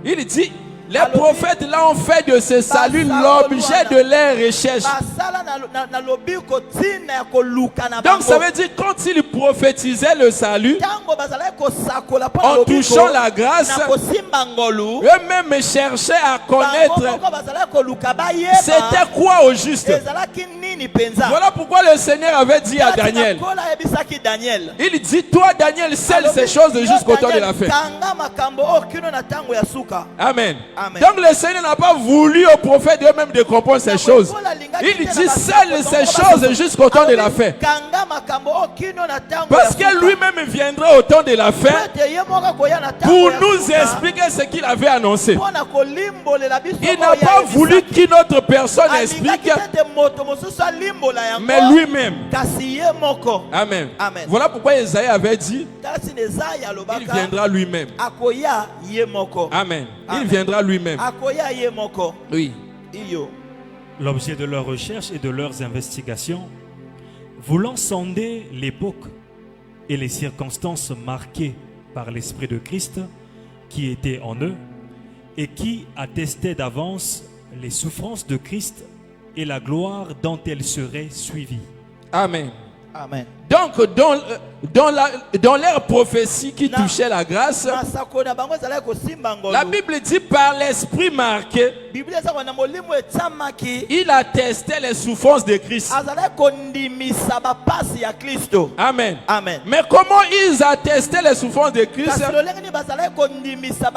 il dit, les prophètes là ont fait de ce salut l'objet de leur recherche. Basala na lobiko tina ya koluka na Donc bango. ça veut dire quand ils prophétisaient le salut, Tango bazala kosakola pa na en lobiko. touchant la grâce, Na kosimba ngolu. eux-mêmes cherchaient à Bango connaître moko bazala koluka bayeba. c'était quoi au juste. Ezalaki nini penza. Voilà pourquoi le Seigneur avait dit à Daniel, Kola ebisaki Daniel. il dit, toi Daniel, scelle ces choses jusqu'au temps de la fin. Kanga makambo okino na tango ya suka. Amen. Amen. Donc le Seigneur n'a pas voulu aux prophètes eux-mêmes de comprendre ces choses. Il dit, scelle ces choses jusqu'au temps de la fin. Kanga makambo okino na tango Parce ya suka. que lui-même viendra au temps de la fin Ete ye moko koya na tango pour ya nous suka. expliquer ce qu'il avait annoncé. Mpona kolimbolela biso Il oyo n'a pas ayebisaki. voulu qu'une autre personne Alingaki explique, tete moto mosusu alimbola yango. mais lui-même. Kasi ye moko. Amen. Amen. Voilà pourquoi Isaïe avait dit, Kasi Ezayi il alobaka viendra lui-même. akoya ye moko. Amen. Il Amen. viendra lui-même. Akoya ye moko. Oui. Iyo. l'objet de leurs recherches et de leurs investigations, voulant sonder l'époque et les circonstances marquées par l'Esprit de Christ qui était en eux et qui attestait d'avance les souffrances de Christ et la gloire dont elles seraient suivies. Amen. Amen. Donc, dans leur prophétie qui touchait la grâce, Masako na bango ezalaki kosimba ngolu. la Bible dit par l'esprit marqué, Biblia eza na molimo etsamaki. il attestait les souffrances de Christ. Azalaki kondimisa bapasi ya Kristo. Amen. Amen. Mais comment ils attestaient les souffrances de Christ? Kasi lolenge ni bazalaki kondimisa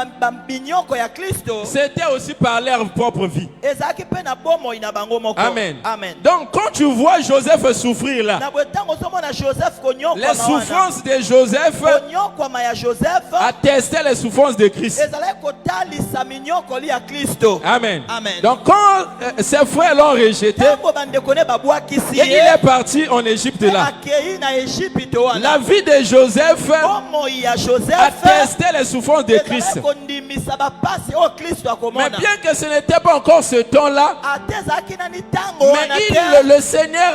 binyoko ya Kristo. C'était aussi par leur propre vie. Ezalaki pe na bomoi na bango moko. Amen. Amen. Donc quand tu vois Joseph souffrir là, Na botango somo na Joseph konyoko les souffrance de Joseph konyokwama ya Joseph attestait les souffrances de Christ. ezalaki kotalisa minyokoli ya Kristo. Amen. Amen. Donc quand ses frères l'ont rejeté, Tango bandeko ne babwakisi et il est parti en Égypte là. akei na Égypte wana. La vie de Joseph Bomoi ya Joseph attestait les souffrances de Christ. ezalaki kondimisa bapasi oyo Kristo Mais akomona. bien que ce n'était pas encore ce temps-là, Ate ezalaki nani tango wana mais te. le Seigneur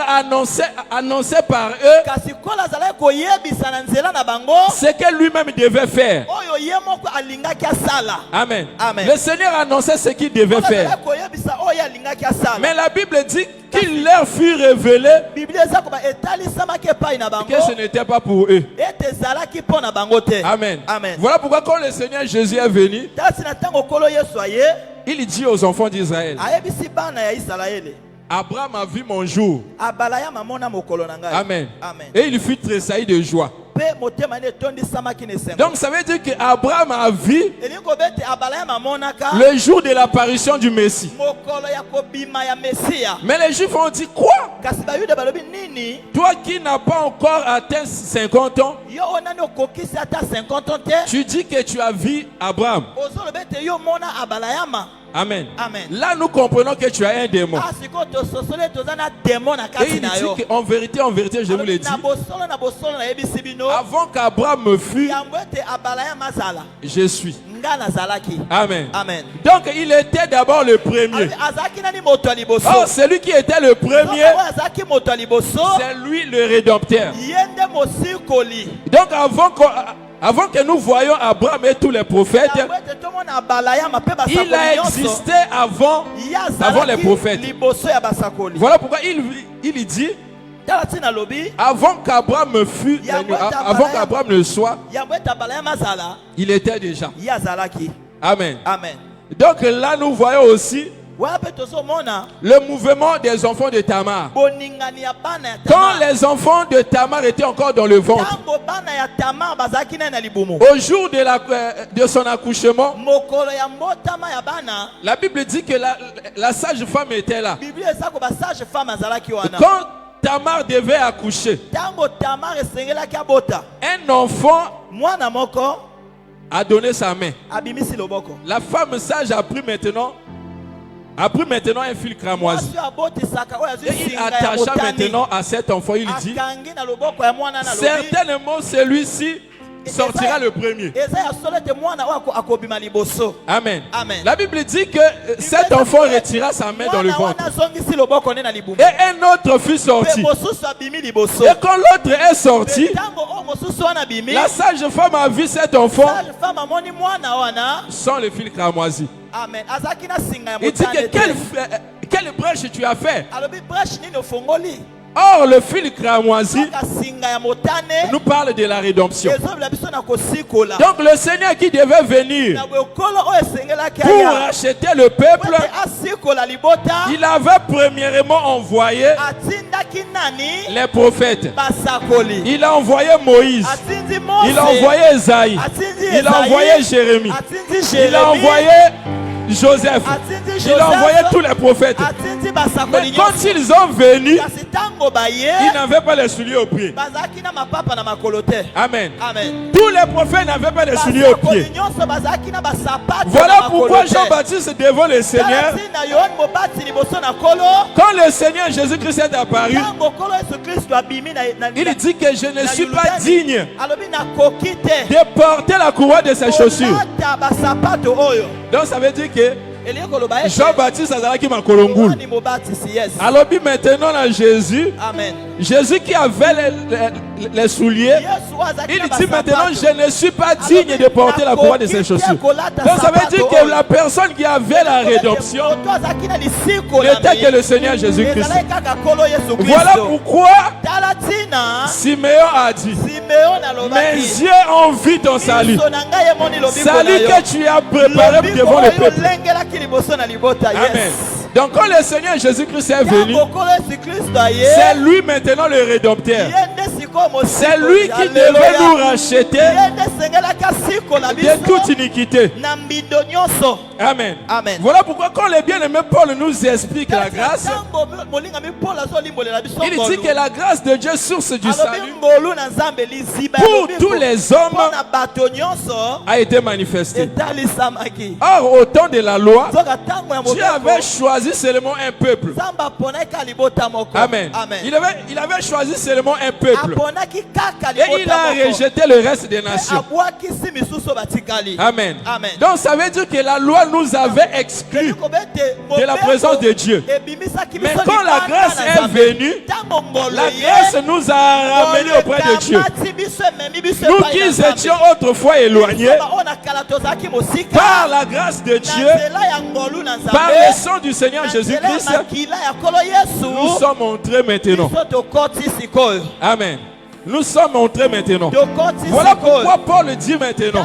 annonçait par eux Kasi kola azalaki koyebisa na nzela na bango ce que lui-même devait faire. oyo ye moko alingaki asala. Amen. Amen. Le Seigneur annonçait ce qu'il devait Kola faire. azalaki koyebisa oyo alingaki asala. Mais la Bible dit qu'il leur fut révélé Biblia eza koba etalisamaki epai na bango que ce n'était pas pour eux. ete ezalaki mpo na bango te. Amen. Amen. Voilà pourquoi quand le Seigneur Jésus est venu, Tasi na ntango kolo Yesu aye il dit aux enfants d'Israël, ayebisi bana ya Isalaele Abraham a vu mon jour. abala ya mamona mokolo na ngai. Amen. Amen. Et il fut tressailli de joie. Pe motema ne etondisamaki na esengo. Donc ça veut dire qu'Abraham a vu elingi koba ete abala ya mamonaka le jour de l'apparition du Messie. mokolo ya kobima ya Mesia. Mais les Juifs ont dit quoi? Kasi bayuda balobi nini Toi qui n'as pas encore atteint 50 ans, yo oyo nani okokisi ata 50 ans te tu dis que tu as vu Abraham. ozoloba ete yo mona abala yama. Amen. Amen. Là, nous comprenons que tu as un démon. asiko tososoli toza na demo na Et kati il na yo. dit qu'en vérité, je vous l'ai dit, na bosolo nayebisi bino avant qu'Abraham me fût, yango ete abala ya mazala je suis. nga nazalaki. Amen. Amen. Donc, il était d'abord le premier. azalaki nani moto ya liboso. Oh, celui qui était le premier, oyo azalaki moto ya liboso c'est lui le rédempteur. ye nde mosikoli. Donc, avant que nous voyions Abraham et tous les prophètes, yango ete tomona abala yama mpe il a basakoli nyonso existé avant ye les prophètes. azalaki liboso ya basakoli. Voilà pourquoi il dit, tala ntina lobi avant qu'Abraham me fût, avant qu'Abraham ne soit, yango ete abala ya mazala il était déjà. ye azalaki. Amen. Amen. Donc là, nous voyons aussi wana mpe tozomona le mouvement des enfants de Tamar. boningani ya bana ya Quand Tamar. les enfants de Tamar étaient encore dans le ventre, Tango bana ya Tamar bazalaki nani na libumu au jour de son accouchement, mokolo ya mbotama ya bana la Bible dit que la sage femme était là. biblia eza ko basage femme azalaki wana. Quand Tamar devait accoucher, Tango Tamar esengelaki abota un enfant mwana moko a donné sa main. abimisi loboko. La femme sage a pris maintenant un fil cramoisi. Mwasi abotisaka oyo azwi Et il singa ya attacha motani. maintenant à cet enfant, il dit, akangi na loboko ya mwana na lobi certainement celui-ci sortira le premier. eza ya solo ete mwana oyo akobima liboso. Amen. Amen. La Bible dit que cet enfant retira sa main dans le mwana ventre. wana azongisi loboko ne na libumu Et un autre fut mpe sorti. mosusu abimi liboso. Et quand l'autre est sorti, Tango oyo mosusu wana abimi la sage femme a vu cet enfant sage femme amoni mwana wana. sans le fil cramoisi. Amen. azalaki na singa ya Il dit que motane te. quelle brèche tu as fait? alobi brèche nini ofongoli. Or, le fil cramoisi Soka singa ya motane nous parle de la rédemption. ezobela biso na kosikola. Donc, le Seigneur qui devait venir na bokolo oyo esengelaki pour aya racheter le peuple, ete asikola libota il avait premièrement envoyé atindaki nani les prophètes. basakoli. Il a envoyé Moïse. atindi Mose. Il a envoyé Esaïe. atindi Il a Esaïe. envoyé Jérémie. atindi Il a Jérémie. envoyé Joseph. atindi Il a envoyé tous les prophètes. atindi Mais basakoli quand nyonso. ils ont venu, kasi tango baye ils n'avaient pas les souliers aux pieds. bazalaki na mapapa na makolo te. Amen. Amen. Tous les prophètes n'avaient pas les souliers aux basakoli pieds. nyonso bazalaki na basapatu Voilà na makolo pourquoi te. Jean-Baptiste devant le Seigneur, Tala ntina yohane mobati liboso na kolo quand le Seigneur Jésus-Christ est apparu, tango kolo yesu kristo abimi il dit que je ne suis pas digne alobi nakoki te de porter la couronne de ses chaussures. kolata basapato oyo. Donc ça veut dire que elingi koloba ete Jean-Baptiste azalaki makolongulu. yohane mobatisi yes. Alors puis maintenant à Jésus, Amen. Jésus qui avait les souliers, Yesu azalaki il na dit basapato. maintenant je ne suis pas digne de porter la couronne de ses chaussures. Donc ça veut dire que la personne qui avait la rédemption moto azalaki na lisikola n'était que le Seigneur Jésus-Christ. ezalaki kaka kolo yesu Voilà kristo. pourquoi tala ntina Siméon a dit, simeon mes alobaki yeux ont vu ton salut. miso na ngai emoni lobiko na Salut yo. que tu as préparé Lobiko devant le oyo peuple. olengelaki liboso na libota. Amen. Yes. Donc quand le Seigneur Jésus-Christ est venu, Tango kolo yesu kristo aye c'est lui maintenant le rédempteur. ye nde sikoyo C'est lui qui devait nous racheter de toute iniquité. Amen. Amen. Voilà pourquoi quand le bien-aimé Paul nous explique la grâce, il dit que la grâce de Dieu, source du salut, pour tous les hommes, a été manifestée. Or, au temps de la loi, Dieu avait choisi seulement un peuple. Amen. Il avait choisi seulement un peuple. Et il a rejeté le reste des nations. Amen. Donc ça veut dire que la loi nous avait exclus de la présence de Dieu. Mais quand la grâce est venue, la grâce nous a ramenés auprès de Dieu. Nous qui étions autrefois éloignés, par la grâce de Dieu, par le sang du Seigneur Jésus-Christ, nous sommes entrés maintenant. Amen. Nous sommes entrés maintenant. Voilà pourquoi Paul dit maintenant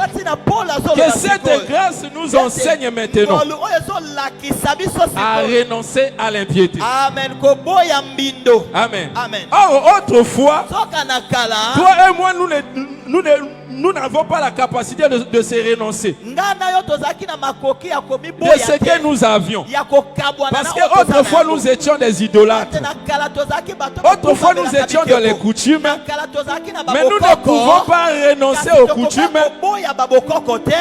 que cette grâce nous enseigne maintenant à renoncer à l'impiété. Amen. Or, autrefois, toi et moi, nous n'avons pas la capacité de se renoncer de ce que nous avions. Parce qu'autrefois nous étions des idolâtres. Autrefois nous étions dans les coutumes. Mais nous ne pouvons pas renoncer aux coutumes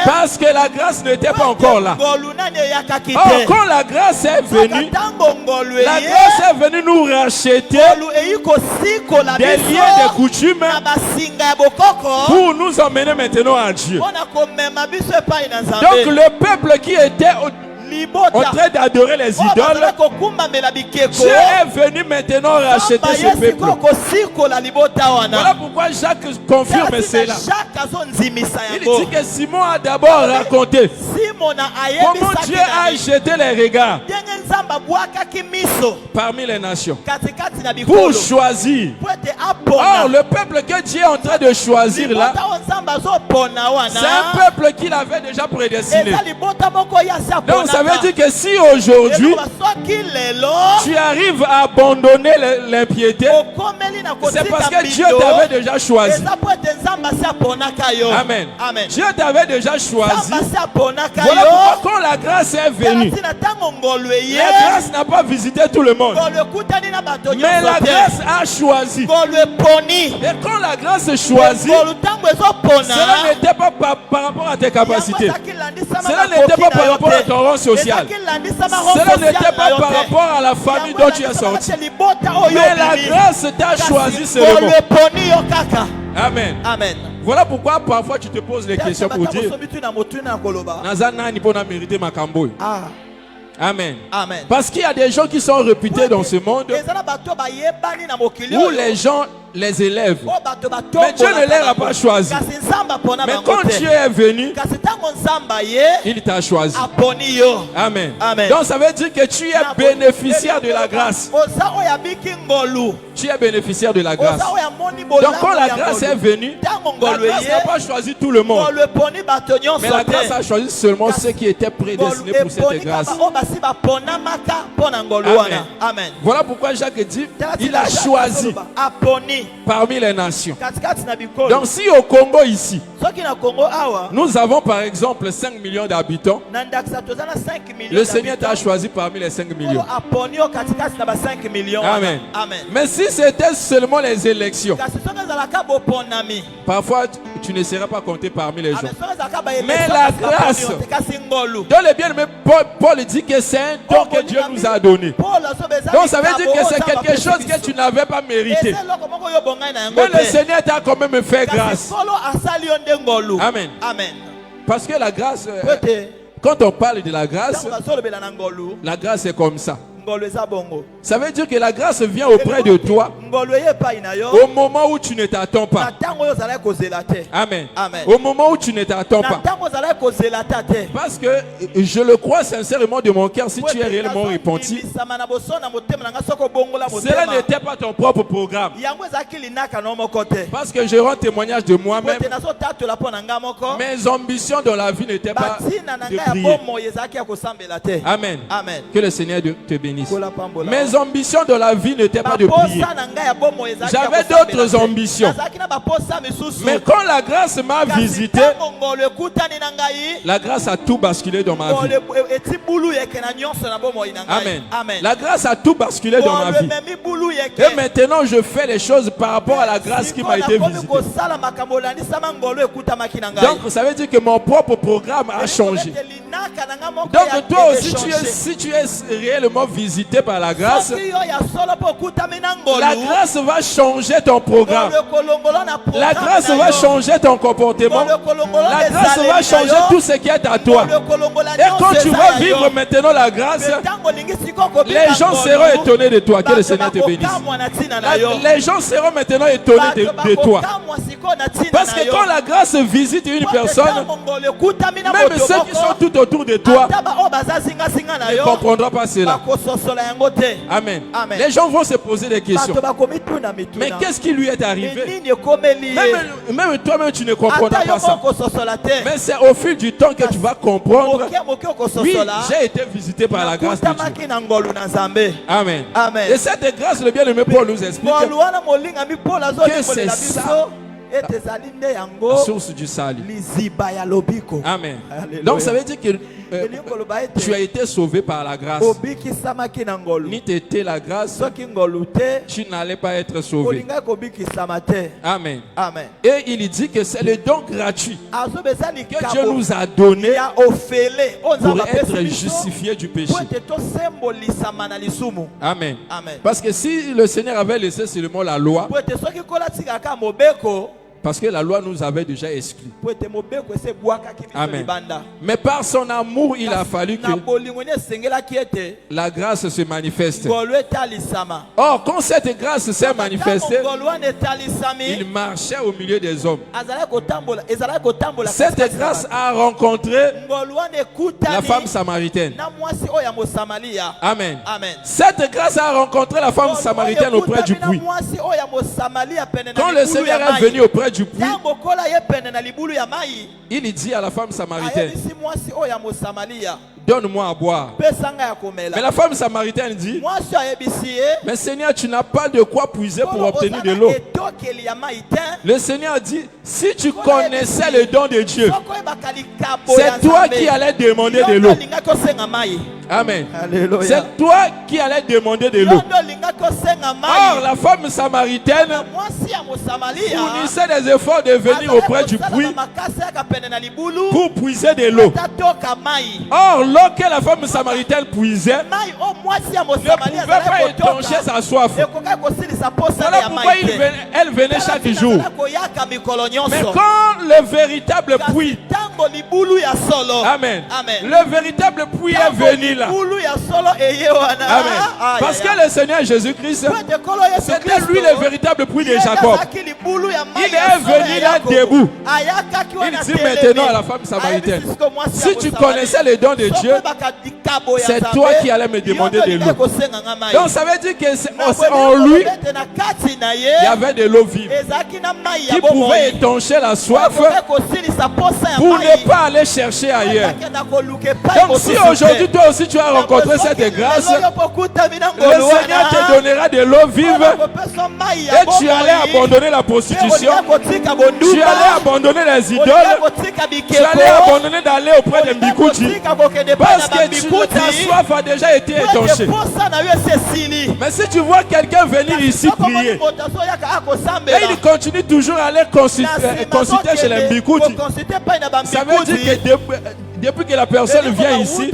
parce que la grâce n'était pas encore là. Or, quand la grâce est venue, la grâce est venue nous racheter des liens de coutumes pour nous emmener maintenant à Dieu. Donc le peuple qui était en train d'adorer les idoles, Dieu est venu maintenant racheter ce peuple. Voilà pourquoi Jacques confirme cela. Il dit que Simon a d'abord raconté comment Dieu a jeté les regards parmi les nations pour choisir. Or, le peuple que Dieu est en train de choisir là, c'est un peuple qu'il avait déjà prédestiné. Donc ça veut dire que si aujourd'hui tu arrives à abandonner l'impiété, c'est parce que Dieu t'avait déjà choisi. Amen. Dieu t'avait déjà choisi. Voilà pourquoi quand la grâce est venue, la grâce n'a pas visité tout le monde, mais la grâce a choisi. Et quand la grâce choisit, cela n'était pas par rapport à tes capacités, cela n'était pas par rapport à ton rang social, cela n'était pas par rapport à la famille dont tu es sorti, mais la grâce t'a choisi seulement. Amen. Voilà pourquoi parfois tu te poses les questions pour dire Nazana pour mériter ma camboy. Amen. Parce qu'il y a des gens qui sont réputés dans ce monde où les gens les élèvent. Mais Dieu ne les a pas choisis. Mais quand Dieu est venu, il t'a choisi. Amen. Donc ça veut dire que tu es bénéficiaire de la grâce. Tu es bénéficiaire de la grâce. Donc quand la grâce est venue, la grâce n'a pas choisi tout le monde, mais la grâce a choisi seulement ceux qui étaient prédestinés pour cette grâce. Amen. Voilà pourquoi Jacques dit, il a choisi parmi les nations. Donc si au Congo ici, nous avons par exemple 5 millions d'habitants, le Seigneur t'a choisi parmi les 5 millions. Amen. Mais si c'était seulement les élections, parfois tu ne seras pas compté parmi les gens. Mais la grâce, dans le bien-aimé, Paul dit que c'est un don que Dieu nous a donné. Donc ça veut dire que c'est quelque chose que tu n'avais pas mérité. Mais le Seigneur t'a quand même fait grâce. Amen. Parce que la grâce, quand on parle de la grâce est comme ça. Ça veut dire que la grâce vient auprès de toi au moment où tu ne t'attends pas. Amen. Au moment où tu ne t'attends pas. Parce que je le crois sincèrement de mon cœur, si tu es réellement repenti, cela n'était pas ton propre programme. Parce que je rends témoignage de moi-même. Mes ambitions dans la vie n'étaient pas de prier. Amen. Que le Seigneur te bénisse. Mes ambitions de la vie n'étaient pas de prier. J'avais d'autres ambitions. Mais quand la grâce m'a visité, la grâce a tout basculé dans ma vie. Amen. La grâce a tout basculé dans ma vie. Et maintenant, je fais les choses par rapport à la grâce qui m'a été visitée. Donc, ça veut dire que mon propre programme a changé. Donc, toi aussi, si tu es réellement visité par la grâce, la grâce va changer ton programme. La grâce va changer ton comportement. La grâce va changer tout ce qui est à toi. Et quand tu vas vivre maintenant la grâce, les gens seront étonnés de toi. Que le Seigneur te bénisse. Les gens seront maintenant étonnés de toi. Parce que quand la grâce visite une personne, même ceux qui sont tout autour de toi ne comprendront pas cela. Amen. Les gens vont se poser des questions. Mais qu'est-ce qui lui est arrivé? Même toi-même, tu ne comprendras pas ça. Mais c'est au fil du temps que tu vas comprendre. Oui, j'ai été visité par la grâce de Dieu. Amen. Et cette grâce, le bien-aimé Paul nous explique que c'est ça la source du salut. Amen. Donc ça veut dire que tu as été sauvé par la grâce. Ni t'étais la grâce, tu n'allais pas être sauvé. Amen. Et il dit que c'est le don gratuit que Dieu nous a donné pour être justifié du péché. Amen. Parce que si le Seigneur avait laissé seulement la loi, parce que la loi nous avait déjà exclus. Amen. Mais par son amour, il a fallu que la grâce se manifeste. Or, quand cette grâce s'est manifestée, il marchait au milieu des hommes. Cette grâce a rencontré la femme samaritaine. Amen. Cette grâce a rencontré la femme samaritaine auprès du puits. Quand le Seigneur est venu auprès du puits, il dit à la femme samaritaine, donne-moi à boire. Mais la femme samaritaine dit, mais Seigneur, tu n'as pas de quoi puiser pour obtenir de l'eau. Le Seigneur dit, si tu connaissais le don de Dieu, c'est toi qui allais demander de l'eau. Amen. C'est toi qui allais demander de l'eau. Or, la femme samaritaine fournissait des efforts de venir auprès du puits pour puiser de l'eau. Or, l'eau que la femme samaritaine puisait ne pouvait pas étancher sa soif. Voilà pourquoi elle venait chaque jour. Mais quand le véritable puits, amen, le véritable puits est venu là. Amen. Parce que le Seigneur Jésus-Christ, c'était lui le véritable puits de Jacob. Il est venu là debout. Il dit maintenant à la femme samaritaine, si tu connaissais les dons de Dieu, c'est toi qui allais me demander de l'eau. Donc ça veut dire que en lui, il y avait de l'eau vive qui pouvait étancher la soif pour ne pas aller chercher ailleurs. Donc si aujourd'hui toi aussi tu as rencontré cette grâce, le Seigneur te donnera de l'eau vive et tu allais abandonner la prostitution, tu allais abandonner les idoles, tu allais abandonner d'aller auprès de Mbikuti parce que ta soif a déjà été étanchée. Mais si tu vois quelqu'un venir ici prier et il continue toujours à aller consulter chez les Mbikuti, ça veut dire que depuis que la personne vient ici,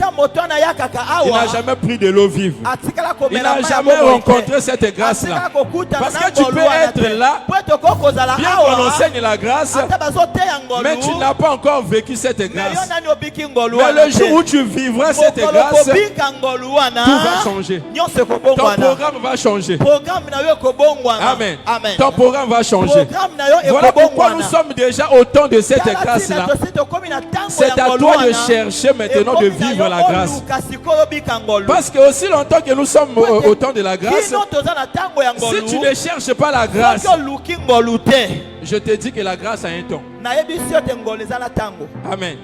il n'a jamais pris de l'eau vive. Il n'a jamais rencontré cette grâce-là. Parce que tu peux être là, bien qu'on enseigne la grâce, mais tu n'as pas encore vécu cette grâce. Mais le jour où tu vivras cette grâce, tout va changer. Ton programme va changer. Amen. Ton programme va changer. Voilà pourquoi nous sommes déjà au temps de cette grâce-là. C'est à toi de chercher maintenant de vivre la grâce. Parce que aussi longtemps que nous sommes au temps de la grâce, si tu ne cherches pas la grâce, je te dis que la grâce a un temps. Amen.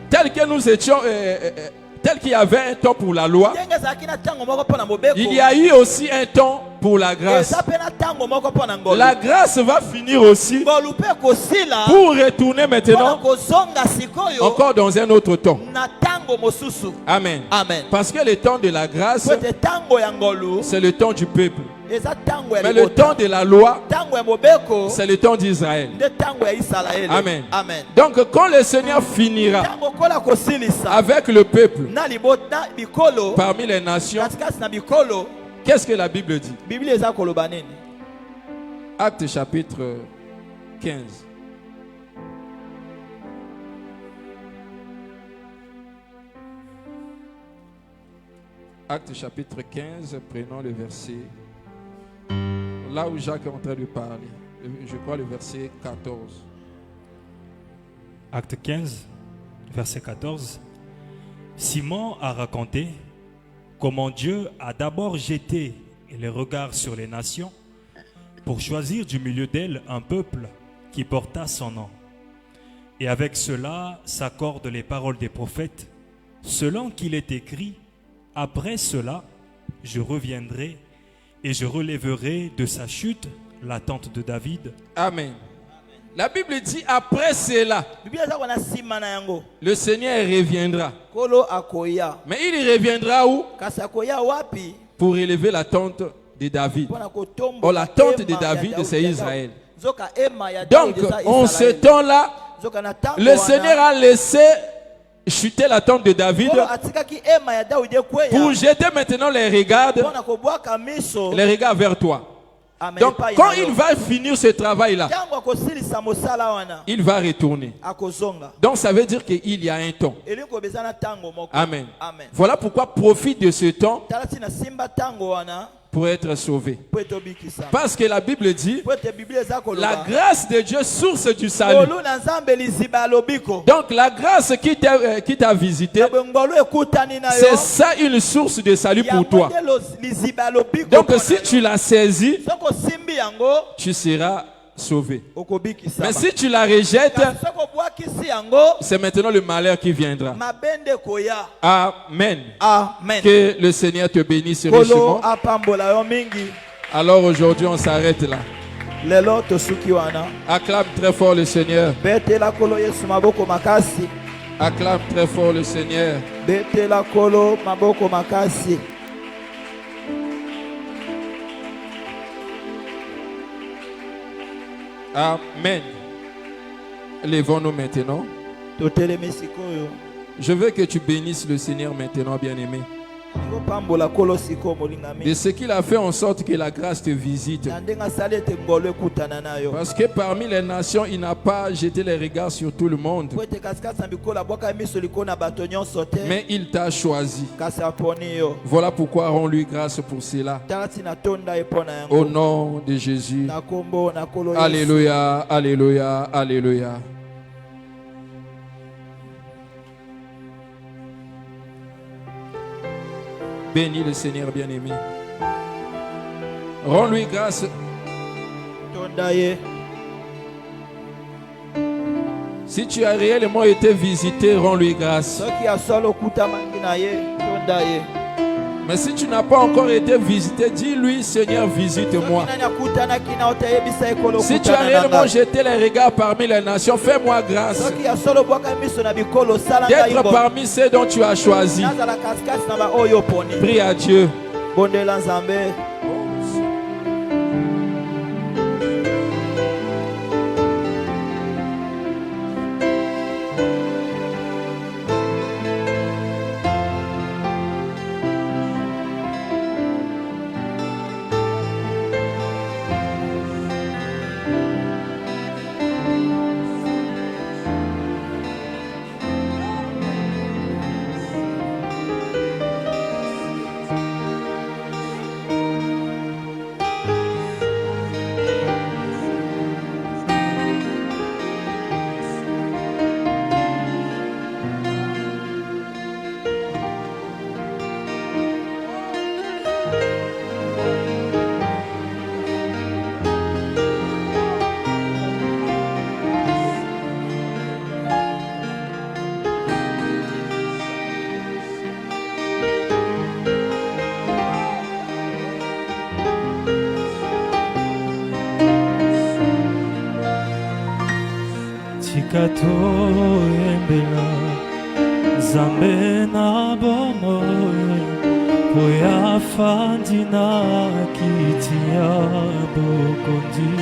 Tel que nous étions tel qu'il y avait un temps pour la loi, ndenge ezalaki na ntango moko mpo na mobeko il y a eu aussi un temps pour la grâce. eza mpe na ntango moko mpo na ngolu. La grâce va finir aussi ngolu mpe kosila pour retourner mpo na maintenant kozonga sikoyo encore dans un autre temps. na ntango mosusu. Amen. Amen. Parce que le temps de la grâce, po ete ntango ya ngolu c'est le temps du peuple. eza ntango ya Mais le libota. temps de la loi, ntango ya mobeko c'est le temps d'Israël. nde ntango ya Isalaele. Amen. Amen. Donc quand le Seigneur finira ntango kola kosilisa avec le peuple na libota na bikolo parmi les nations, katikati na bikolo, qu'est-ce que la Bible dit? biblia eza koloba nini? Actes chapitre 15. Actes chapitre 15, prenons le verset. Là où Jacques est en train de parler. Je crois le verset 14. Acte 15, verset 14. Simon a raconté comment Dieu a d'abord jeté les regards sur les nations pour choisir du milieu d'elles un peuple qui porta son nom. Et avec cela s'accordent les paroles des prophètes, selon qu'il est écrit: après cela, je reviendrai et je relèverai de sa chute la tente de David. Amen. La Bible dit après cela, biblia eza kona nsima na yango le Seigneur reviendra. kolo akoya. Mais il reviendra où? Kasi akoya wapi? Pour élever la tente de David. Mpona kotombola Oh, la tente de ema ya David, Daudi c'est ya Israël. Daudi. Zoka ema ya Donc, Daudi eza en ce Israël. temps-là, Zoka na ntango le wana, Seigneur a laissé chuter la tente de David kolo atikaki ema ya Daudi ekweya pour jeter maintenant les regards mpona kobwaka miso. vers toi. Amen. Donc, Epai quand na yo. il va finir ce travail-là, ntango akosilisa mosala wana il va retourner. akozonga. Donc, ça veut dire qu'il y a un temps. elingi kobeza na ntango moko. Amen. Amen. Voilà pourquoi profite de ce temps tala tina simba ntango wana pour être sauvé. po ete obikisama. Parce que la Bible dit, po ete biblia eza la koloba grâce de Dieu, source du salut. ngolu na nzambe liziba ya lobiko. Donc, la grâce qui t'a visité, na bwe ngolu ekutani na c'est yo ça une source de salut pour yango toi. nde liziba ya lobiko. Donc mpona si yo. tu l'as saisi, soki osimbi yango tu seras sauvé. okobikisama. Mais si tu la rejettes, kasi soki obwakisi yango c'est maintenant le malheur qui viendra. mabende koya. Amen. Amen. Que le Seigneur te bénisse kolo richement. apambola yo mingi. Alors aujourd'hui, on s'arrête là. lelo tosuki wana Acclame très fort le Seigneur. betela kolo yesu maboko makasi. Acclame très fort le Seigneur. betela kolo maboko makasi. Amen. Lèvons-nous maintenant. totelemi sikoyo Je veux que tu bénisses le Seigneur maintenant, bien-aimé. ngopambola kolo sikoyo molingami. De ce qu'il a fait en sorte que la grâce te visite. na ndenge asali ete ngolo ekutana na yo. Parce que parmi les nations, il n'a pas jeté les regards sur tout le monde. po ete kasikasi na bikolo abwaka miso likolo na bato nyonso te. Mais il t'a choisi. kasi aponi yo. Voilà pourquoi rends-lui grâce pour cela. tala ntina tonda ye mpo na Au yango. nom de Jésus. na kombo na kolo yesu. Alléluia, alléluia, alléluia. Bénis le Seigneur bien-aimé. Rends-lui grâce. tonda ye. Si tu as réellement été visité, rends-lui grâce. soki asala okutamangi na ye tonda ye. Mais si tu n'as pas encore été visité, dis-lui, Seigneur, visite-moi. soki nani akutanaki na yo te yebisa ye kolo Si tu as okutana na réellement ngai. jeté les regards parmi les nations, fais-moi grâce soki asala obwaka miso na bikolo osala ngai d'être bo. parmi ceux dont tu as choisi. nazala kasikasi na baoyo oponi. Prie à Dieu. bondela nzambe. tika toyembela Nzambe na bomoi po yafandi na kiti ya bokonzi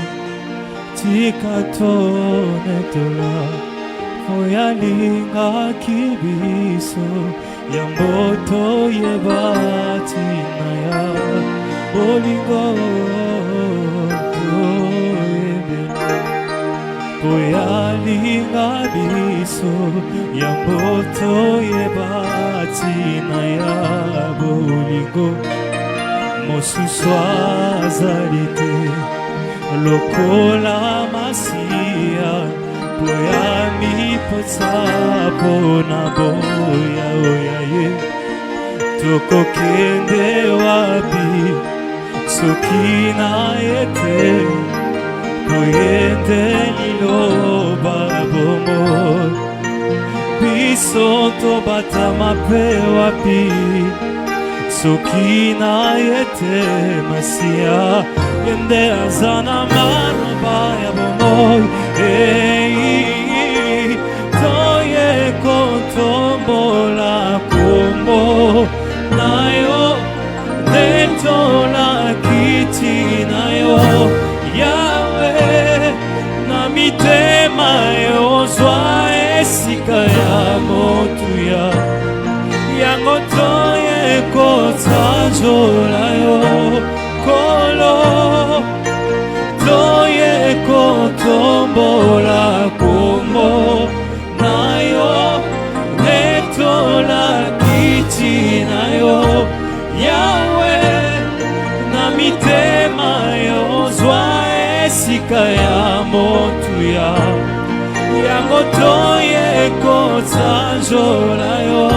tika tonetola po yalingaki biso ya mboto yebati na ya bolingo Poyalinga biso ya mboto yebati na ya bolingo mosusu azali te lokola Masiya poyamipesa mpona boya oya ye tokokende wapi soki na ye te Toyende liloba bomo Biso tobatama pe wapi Soki na yete Masiya Yende azana manoba ya bomo Toye kontombola kombo Nayo Netola kiti nayo Yahweh, na mitema yozwa esika ya motuya yango toye kotanjola yo kolo toye kotombola kombo na yo netola kiti na yo Yahweh, na mitema yozwa esika ya motuya yango toye kotanjola yo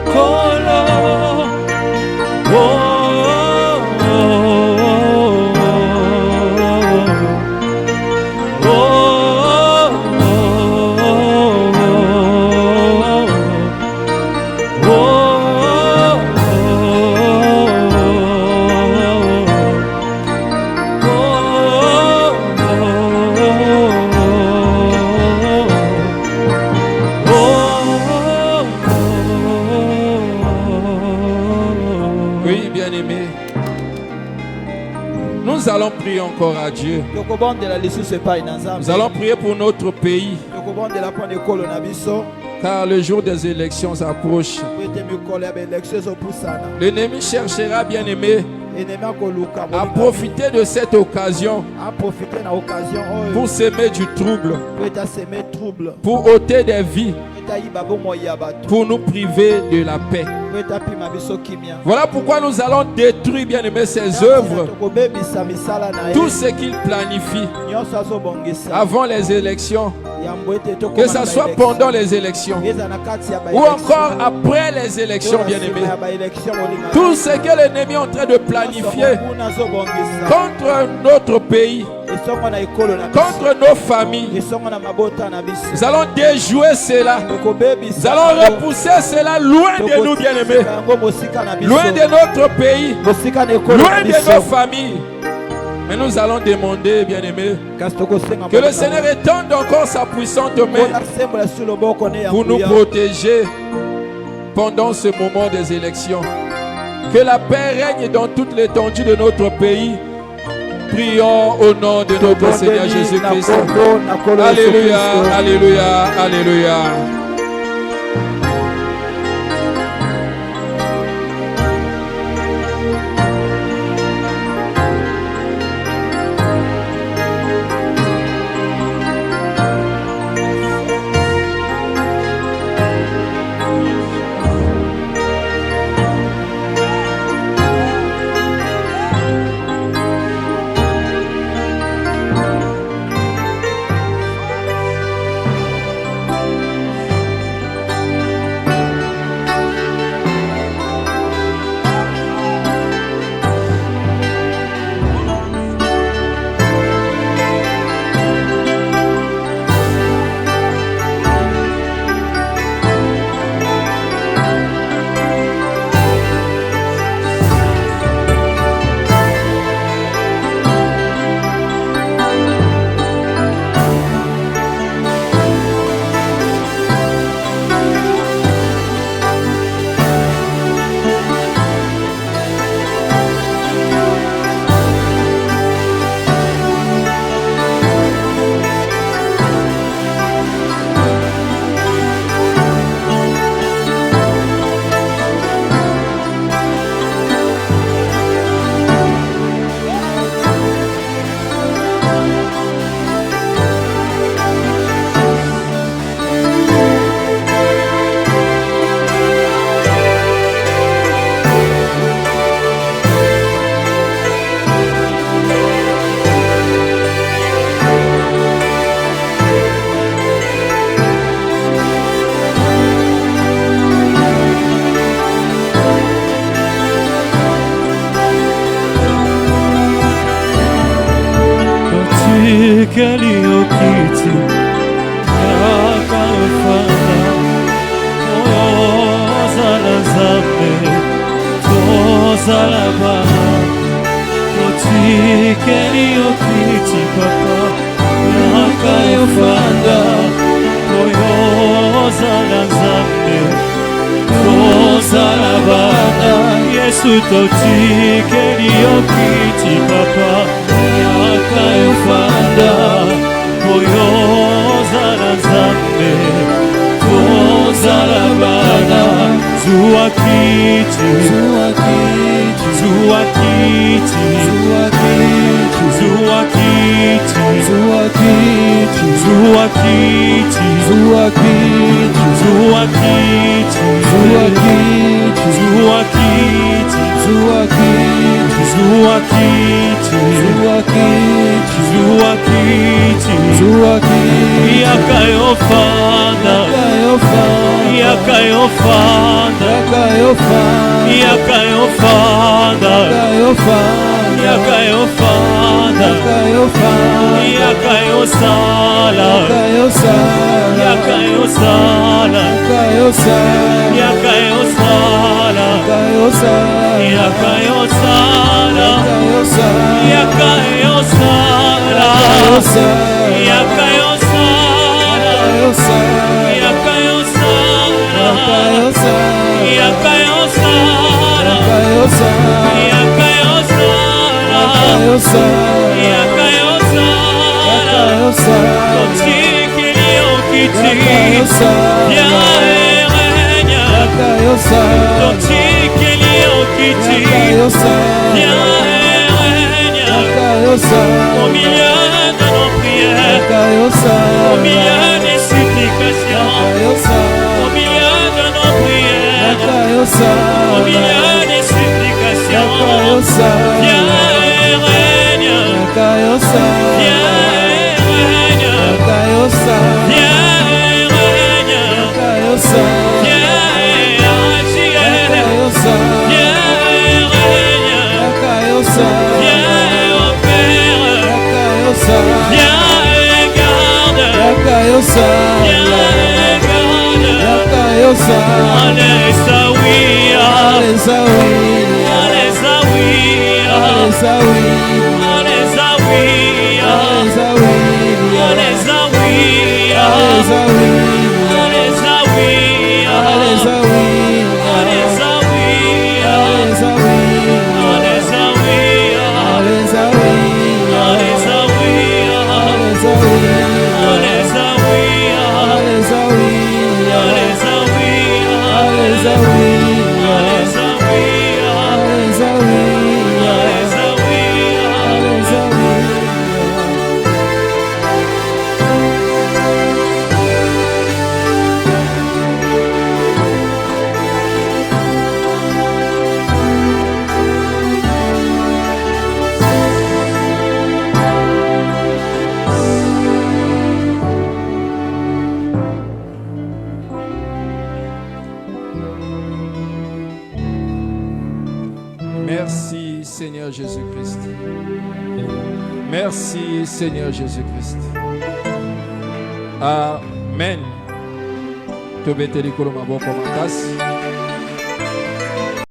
kolo Nous allons prier encore à Dieu. Nous allons prier pour notre pays. Car le jour des élections approche. L'ennemi cherchera, bien aimé, à profiter de cette occasion pour semer du trouble, pour ôter des vies, pour nous priver de la paix. Voilà pourquoi nous allons détruire, bien aimé, ses œuvres, tout ce qu'il planifie avant les élections, que ce soit pendant les élections ou encore après les élections, bien aimé. Tout ce que l'ennemi est en train de planifier contre notre pays, contre nos familles, nous allons déjouer cela. Nous allons repousser cela loin de nous, bien-aimés, loin de notre pays, loin de nos familles. Mais nous allons demander, bien-aimés, que le Seigneur étende encore sa puissante main pour nous protéger pendant ce moment des élections. Que la paix règne dans toute l'étendue de notre pays. Prions au nom de notre Seigneur Jésus-Christ. Alléluia, alléluia, alléluia. keliokiti yakayofana ozala nzambe tozala bana totikeli okiti papa yakayofanda ozala nzambe tozala bana Yesu totikeli okiti papa yakayofanda ozala nzambe tozala bana Zua kiti, zua kiti, zua kiti, zua kiti, zua kiti, zua kiti, zua kiti, zua kiti, zua kiti, zua kiti, zua kiti, zua kiti, zua kiti, zua kiti, zua kiti, zua kiti, yakayofanda, yakayofanda, yakayofanda, yakayofanda, yakayofanda, yakayosala, yakayosala, yakayosala, yakayosala, yakayosala, au milieu de nos prières, au milieu des supplications, au milieu de nos prières, au milieu des supplications, viens et règne, viens et règne, viens et règne, viens et agis, viens et règne, viens et opère, viens et garde, viens et garde, Alléluia, Alléluia, Alléluia, Alléluia, Merci Seigneur Jésus-Christ. Merci Seigneur Jésus-Christ. Amen. Tobeteli koloma boko makasi.